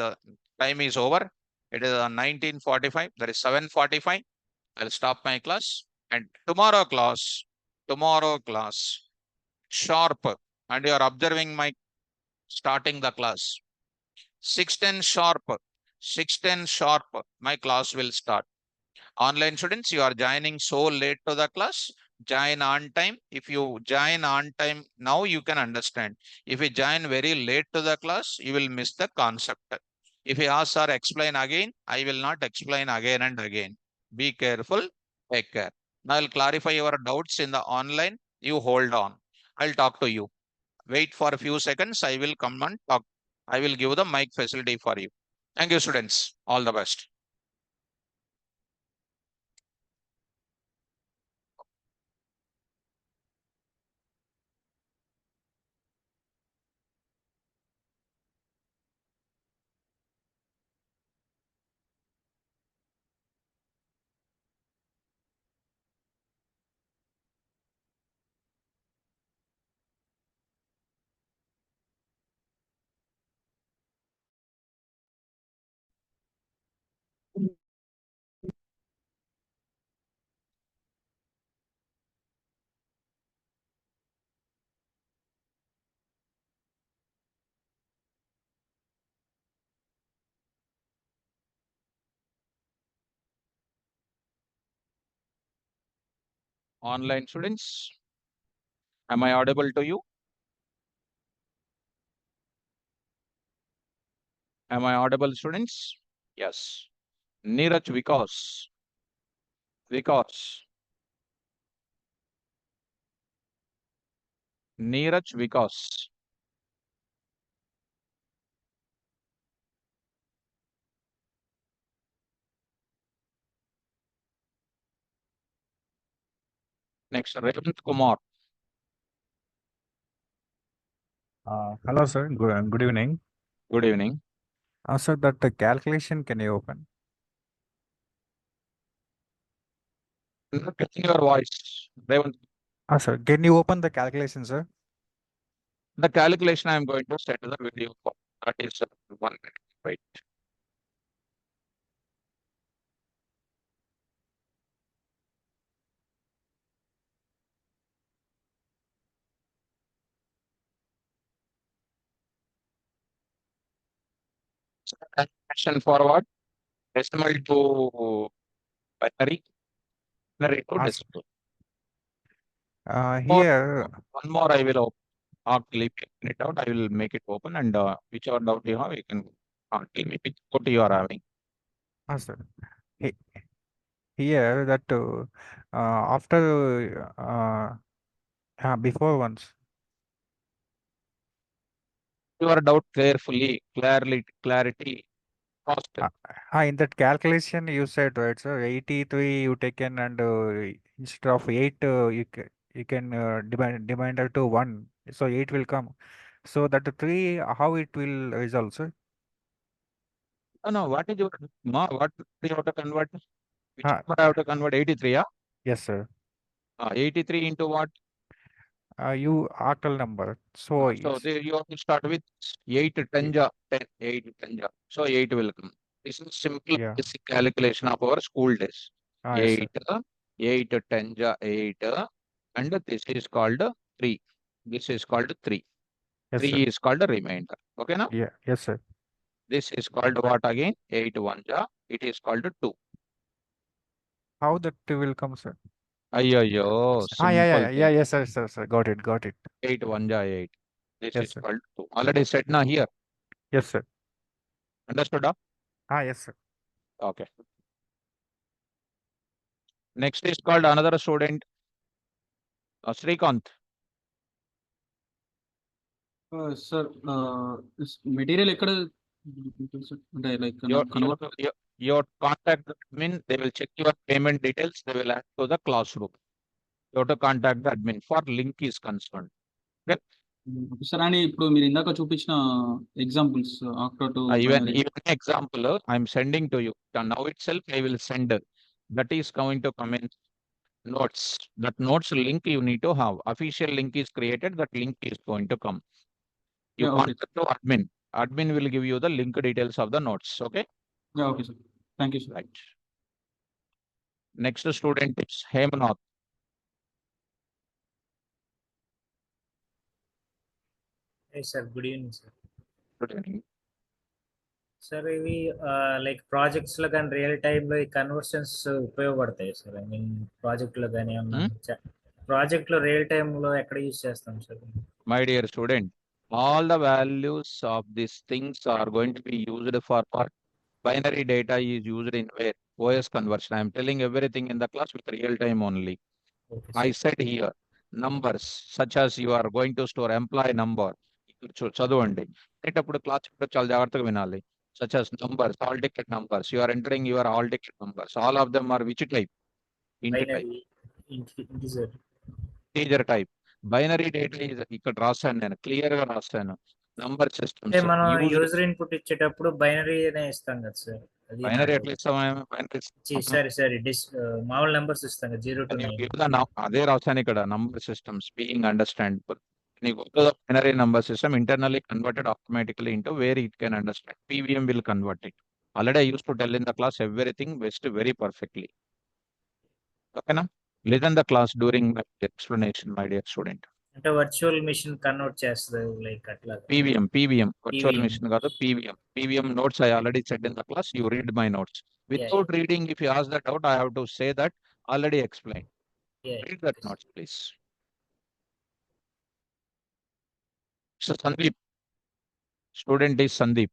time is over. It is 19:45. There is 7:45. I'll stop my class. And tomorrow class, sharp. And you are observing my starting the class. 6:10 sharp. 6:10 sharp. My class will start. Online students, you are joining so late to the class. Join on time. If you join on time now, you can understand. If you join very late to the class, you will miss the concept. If you ask sir explain again, I will not explain again and again. Be careful. Take care. Now I'll clarify your doubts in the online. You hold on. I'll talk to you. Wait for a few seconds. I will come and talk. I will give the mic facility for you. Thank you, students. All the best. Online students, am I audible to you? Am I audible, students? Yes. Neeraj Vikas. Vikas. Neeraj Vikas. Next, Revant Kumar. Hello, sir. Good evening. Good evening. Sir, that calculation can you open? Not getting your voice. Revant. Sir, can you open the calculation, sir? The calculation I am going to send the video for. That is 1 minute. Wait. Calculation for what? Decimal to binary. Binary to Sir, decimal. here, One more I will open it out. I will make it open and whichever doubt you have, you can tell me which doubt you are having. sir, he- here that after before once. Your doubt carefully, clarity, faster. In that calculation you said right, sir, 83 you taken and instead of 8 you can divide to 1, so 8 will come. So that 3 how it will result, sir? No, what is your what you have to convert? Which Uh, number I have to convert? 83, yeah? yes, sir. 83 into what? You octal number. So So it's you have to start with 8 10 y- 10, 8 10 So 8 will come. This is simple yeah. basic calculation of our school days. Yes, sir. 8, 8 10 8, and this is called 3. This is called 3. Yes, 3 sir. is called a remainder. Okay, now? Yeah. Yes, sir. This is called what again? 8 1 it is called 2. How that will come, sir? Ayyo, Yeah, simple thing. yes, sir. Got it. 8 1 ja 8. This Yes, is sir. called 2. Already said na here. Yes, sir. Understood? Yes, sir. Okay. Next is called another student, Srikanth. Sir material ఎక్కడ అంటే like Your contact admin, they will check your payment details. They will add to the classroom. You have to contact the admin for link is concerned. Okay. Sir అని ఇప్పుడు మీరు ఇందాక చూపించిన examples after to Even example, I'm sending to you. Now itself, I will send. That is going to come in notes. That notes link you need to have. Official link is created. That link is going to come. You Yeah, okay. contact to admin. Admin will give you the link details of the notes. Okay. Okay sir thank you sir. Right. Next student is Hemanath. Hey sir, good evening sir. Good evening. Sir ఇవి like projects లో కానీ real time లో ఈ conversions ఉపయోగపడతాయి sir. I mean project లో కానీ project లో real time లో ఎక్కడ యూజ్ చేస్తాం sir? My dear student, all the values of these things are going to be used for binary data is used in where? OS conversion. I am telling everything in the class with real time only. Okay, I sir. said here, numbers such as you are going to store employee number. చదవండి అప్పుడు class చాలా జాగ్రత్తగా వినాలి. Such as numbers, all ticket numbers. You are entering your all ticket numbers. All of them are which type? Int type. Binary, integer. Integer type. Binary data is ఇక్కడ రాశాను నేను clear గా రాశాను. నంబర్ అంటే systems మనం user input ఇచ్చేటప్పుడు binary అనే ఇస్తాం కదా సార్. అది బైనరీ ఎట్లా ఇస్తాం? సరే మామూలు నెంబర్స్ ఇస్తాం కదా 0 to 9. అదే రాశాను ఇక్కడ number systems being understandable. Binary number system internally converted automatically into where it can understand. PVM will convert it. Already I used to tell in the class everything best very perfectly. Okay, na? Listen the class during the explanation, my dear student. అంటే virtual machine convert చేస్తుంది like అట్లా. PVM virtual PVM. machine కాదు PVM notes I already said in the class. You read my notes. Without reading, if you ask that out, I have to say that already explained. Read that notes, please. So Sandeep, student is Sandeep.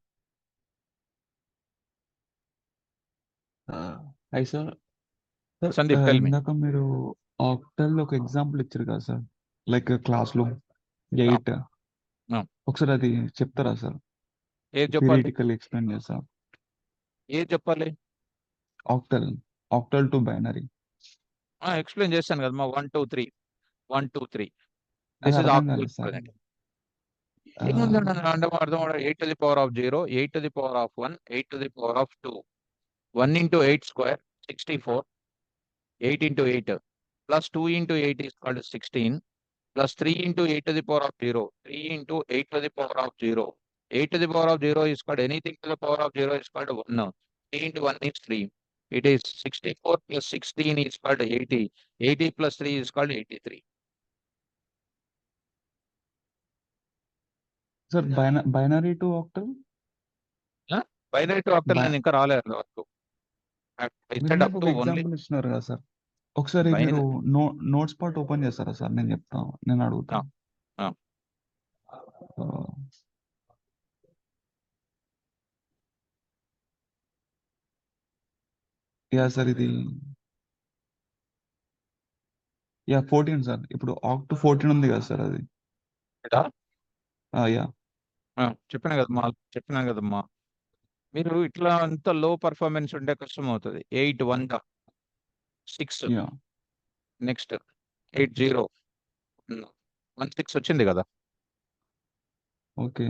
Hi sir. Sandeep, tell me. ఇందాక మీరు octal ఒక example ఇచ్చారు కదా sir, like class లో 8. ఒకసారి అది చెప్తారా sir? ఏది చెప్పాలి? థియరిటికల్ ఎక్స్ప్లెయిన్ చేస్తా. ఏది చెప్పాలి? ఆక్టల్ టు బైనరీ ఎక్స్ప్లెయిన్ చేస్తాను కదమ్మా. 1 2 3 1 2 3. అది దిస్ ఇస్ అర్థం ఆక్టల్ కాలేదు సార్. present. ఏముందండి అర్థం 8 to the power of 0, 8 to the power of 1, 8 to the power of 2. 1 into 8 square 64. 8 into 8 plus 2 into 8 is called 16 plus 3 into 8 to the power of 0. 3 into 8 to the power of 0. 8 to the power of 0 is called anything to the power of 0 is called 1. 3 into 1 is 3. It is 64 plus 16 is called 80. 80 plus 3 is called 83. Sir binary to octal. Binary to octal నేను ఇంకా రాలేదు వరకు. Example ఇస్తున్నారు కదా sir, ఒకసారి మీరు notes part open చేస్తారా sir? నేను చెప్తాను, నేను అడుగుతాను. యా సార్, ఇది 14 సార్. ఇప్పుడు ఆక్ట్ 14 ఉంది కదా సార్, అది యా చెప్పినా కదమ్మా. మీరు ఇట్లా అంత లో పర్ఫార్మెన్స్ ఉంటే కష్టం అవుతుంది. 8 1 6 నెక్స్ట్ 8 0 1 6 వచ్చింది కదా. ఓకే,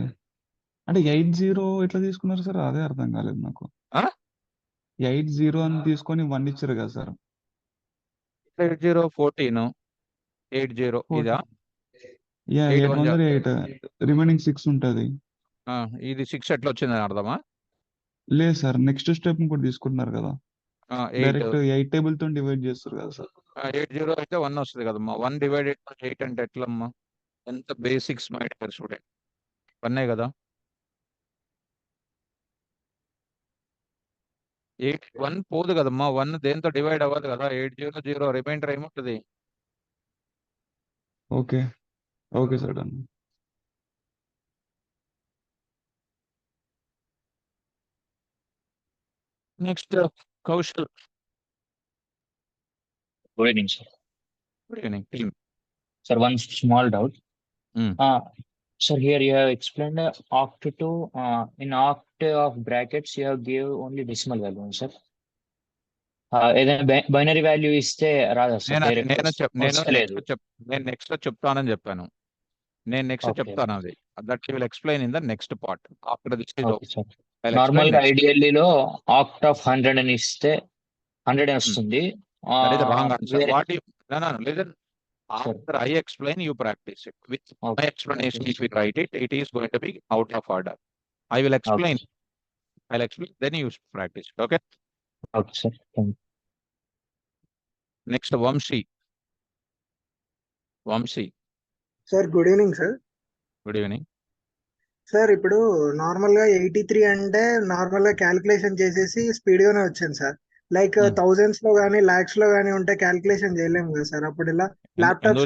అంటే 8-0 ఎట్లా తీసుకున్నారు సార్? అదే అర్థం కాలేదు నాకు. 8-0 అని తీసుకొని 1 ఇచ్చారు కదా సార్. 8 0 14 8 0 ఇదా? 8 రిమైనింగ్ 6 ఉంటుంది. ఇది 6 ఎట్లా వచ్చిందని అర్థమా? లేదు సార్, నెక్స్ట్ స్టెప్ కూడా తీసుకుంటున్నారు కదా, డైరెక్ట్ 8 టేబుల్ తో డివైడ్ చేస్తారు కదా సార్. 8 0 అయితే 1 వస్తుంది కదమ్మా. 1 డివైడెడ్ 8 అంటే ఎట్లమ్మా? ఎంత బేసిక్స్ మై డియర్ స్టూడెంట్, 1 కదా. 1 పోదు కదమ్మా, 1 దేంతో డివైడ్ అవ్వదు కదా, 800 రిమైండర్ ఏముంటది? Okay. Okay sir, done. Next Kaushal. Good evening, sir. Good evening. Sir, one small doubt. Hmm. Sir, here you have explained oct to in oct of brackets you have give only decimal value, sir. ఏదైనా binary value ఇస్తే రాదా sir? నేను next లో చెప్తానని చెప్పాను. నేను next చెప్తాను అది. That you will explain in the next part after this is over. Normal గా ఐడియల్లీ ఆక్ట్ ఆఫ్ 100 అని ఇస్తే 100 వస్తుంది. That is the wrong answer. What you, no, listen. After I explain, you practice it. With my explanation, if you write it, it is going to be out of order. I will explain. I'll explain, then you practice it. Okay? Okay, sir. Thank you. Next, Vamshi. Vamshi. Sir good evening sir. Good evening. Sir ఇప్పుడు normal గా 83 అంటే normal గా calculation చేసేసి speed గానే వచ్చింది sir. Like thousands లో గానీ లాక్స్ లో గానీ ఉంటే క్యాలిక్యులేషన్ చేయలేము కదా సార్. అప్పుడు ఇలా ల్యాప్టాప్స్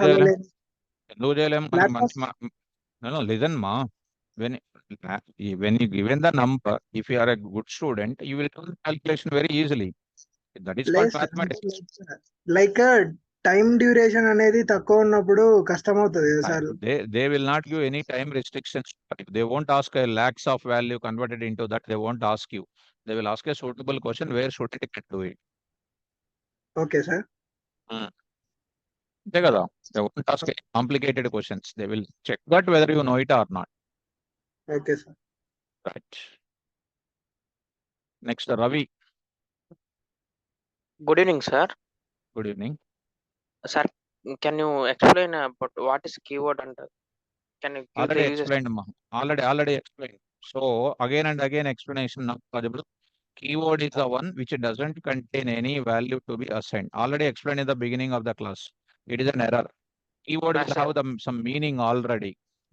ఎందుకు చేయలేము? No, listen ma. When you given the number, if you are a good student, you will do the calculation very easily. That is called mathematics. Like time duration అనేది తక్కువ ఉన్నప్పుడు కష్టం అవుతుంది కదా sir. They will not give any time restrictions. They won't ask a lakhs of value converted into that. They won't ask you. They will ask a suitable question where student can do it. Okay sir. అంతే కదా. They won't ask complicated questions. They will check that whether you know it or not. Okay sir. Right. Next, Ravi. Good evening, sir. Good evening. Sir, can you explain about what is keyword and can you give Already the users? explained, ma. Already explained. So again and again explanation not possible. Keyword is the one which doesn't contain any value to be assigned. Already explained in the beginning of the class. It is an error. Keyword will have some meaning already.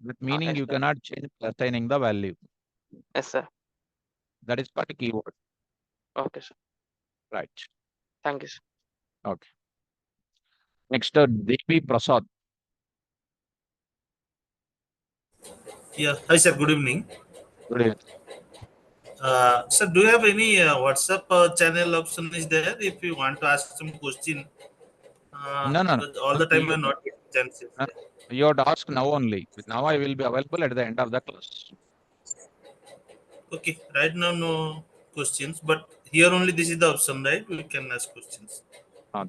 That meaning Yes, you sir. cannot change assigning the value. Yes, sir. That is called keyword. Okay, sir. Right. Thank you, sir. Okay. Next, Devi Prasad. Yeah, hi sir, good evening. Good evening. Sir, do you have any WhatsApp channel option is there if you want to ask some question? No. All the time I'm not getting chances. You have to ask now only. Now I will be available at the end of the class. Okay, right now no questions, but here only this is the option, right? We can ask questions.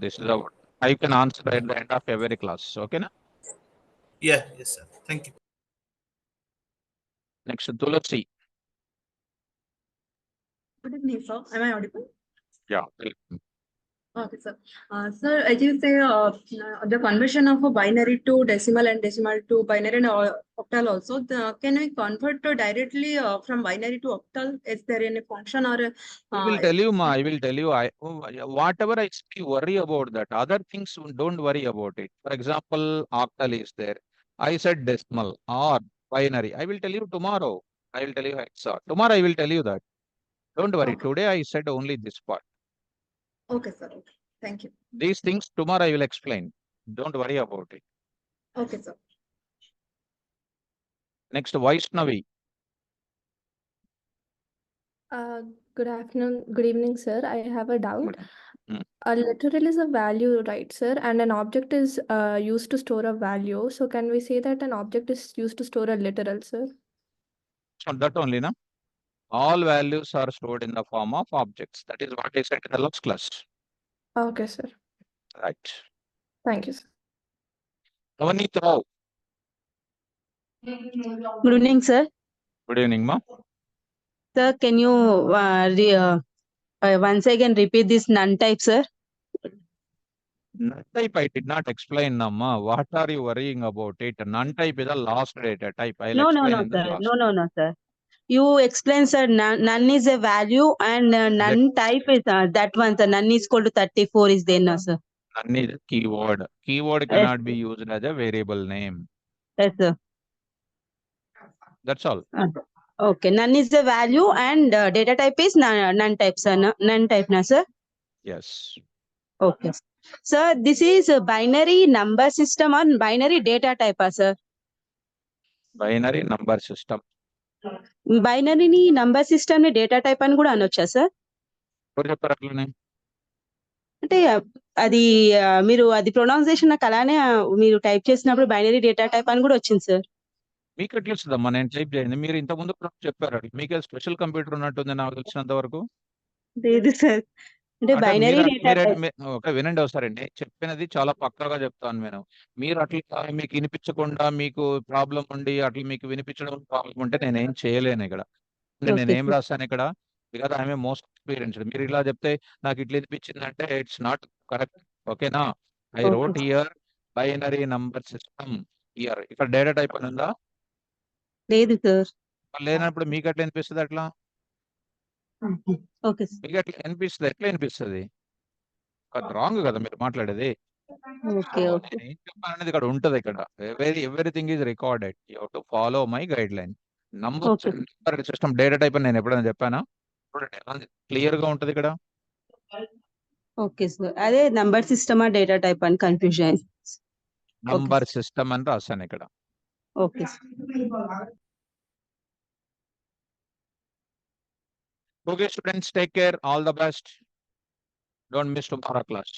This is our. I can answer at the end of every class. Okay, na? Yeah, yes sir. Thank you. Next, Tulasi. Good evening, sir. Am I audible? Yeah. Okay, sir. Sir, I just say the conversion of a binary to decimal and decimal to binary and octal also. Can I convert directly from binary to octal? Is there any function or? I will tell you, ma. I will tell you. Whatever I say, worry about that. Other things, don't worry about it. For example, octal is there. I said decimal or binary. I will tell you tomorrow. I will tell you hexa. Tomorrow I will tell you that. Don't worry. Okay. Today I said only this part. Okay, sir. Okay. Thank you. These things tomorrow I will explain. Don't worry about it. Okay, sir. Next, Vaishnavi. Good afternoon, good evening, sir. I have a doubt. Mm. A literal is a value, right, sir? And an object is used to store a value. So can we say that an object is used to store a literal, sir? So that only, na? All values are stored in the form of objects. That is what I said in the last class. Okay, sir. Right. Thank you, sir. Navneet Rao. Good evening, sir. Good evening, ma. Sir, can you once again repeat this none type, sir? None type I did not explain, Namma. What are you worrying about it? None type is the last data type. I'll No, explain in the sir. class. No, sir. You explain, sir. None is a value and none type is that one, sir. None is equal to 34 is there, no, sir. None is keyword. Keyword cannot be used as a variable name. Yes, sir. That's all. Okay, none is the value and data type is none type, sir. None type, na sir. Yes. Okay. Sir, this is a binary number system or binary data type, sir. Binary number system. బైనరీని number system ని data type అని కూడా అనొచ్చా sir? ఎవరు చెప్పారు అట్లనే? అంటే అది మీరు అది ప్రొనౌన్సియేషన్ నాకు అలానే మీరు టైప్ చేసినప్పుడు బైనరీ డేటా టైప్ అని కూడా వచ్చింది సార్. మీకు ఎట్లా వస్తుందమ్మా? నేను టైప్ చేయండి. మీరు ఇంత ముందు చెప్పారు. మీకే స్పెషల్ కంప్యూటర్ ఉన్నట్టుంది నాకు తెలిసినంత వరకు. లేదు సార్. అంటే అంటే బైనరీ డేటా టైప్. ఓకే, వినండి ఒకసారండి. చెప్పినది చాలా పక్కాగా చెప్తాను నేను. మీరు అట్లా మీకు వినిపించకుండా మీకు ప్రాబ్లం ఉండి అట్లా మీకు వినిపించడం ప్రాబ్లం ఉంటే నేనేం చేయలేను ఇక్కడ. నేనేం రాస్తాను ఇక్కడ? Because I'm most experienced. మీరు ఇలా చెప్తే నాకు ఇట్లా వినిపించింది అంటే ఇట్స్ నాట్ కరెక్ట్. ఓకేనా? I wrote here binary number system here. ఇక్కడ డేటా టైప్ అని ఉందా? లేదు సార్. లేనప్పుడు మీకు ఎట్లా అనిపిస్తుంది? అట్లా ఓకే మీకు ఎట్లా అనిపిస్తుంది? ఎట్లా అనిపిస్తుంది? రాంగ్ కదా మీరు మాట్లాడేది. Okay okay. ఏం చెప్పాలనేది ఇక్కడ ఉంటది. ఇక్కడ everything is recorded. You have to follow my guide line. Number system data type అని నేను ఎప్పుడైనా చెప్పానా? క్లియర్ గా ఉంటది ఇక్కడ. Okay sir. అదే నంబర్ సిస్టమా డేటా టైప్ అని కన్ఫ్యూజన్. నంబర్ సిస్టమ్ అని రాశాను ఇక్కడ. Okay sir. Okay, students, take care. All the best. Don't miss tomorrow class.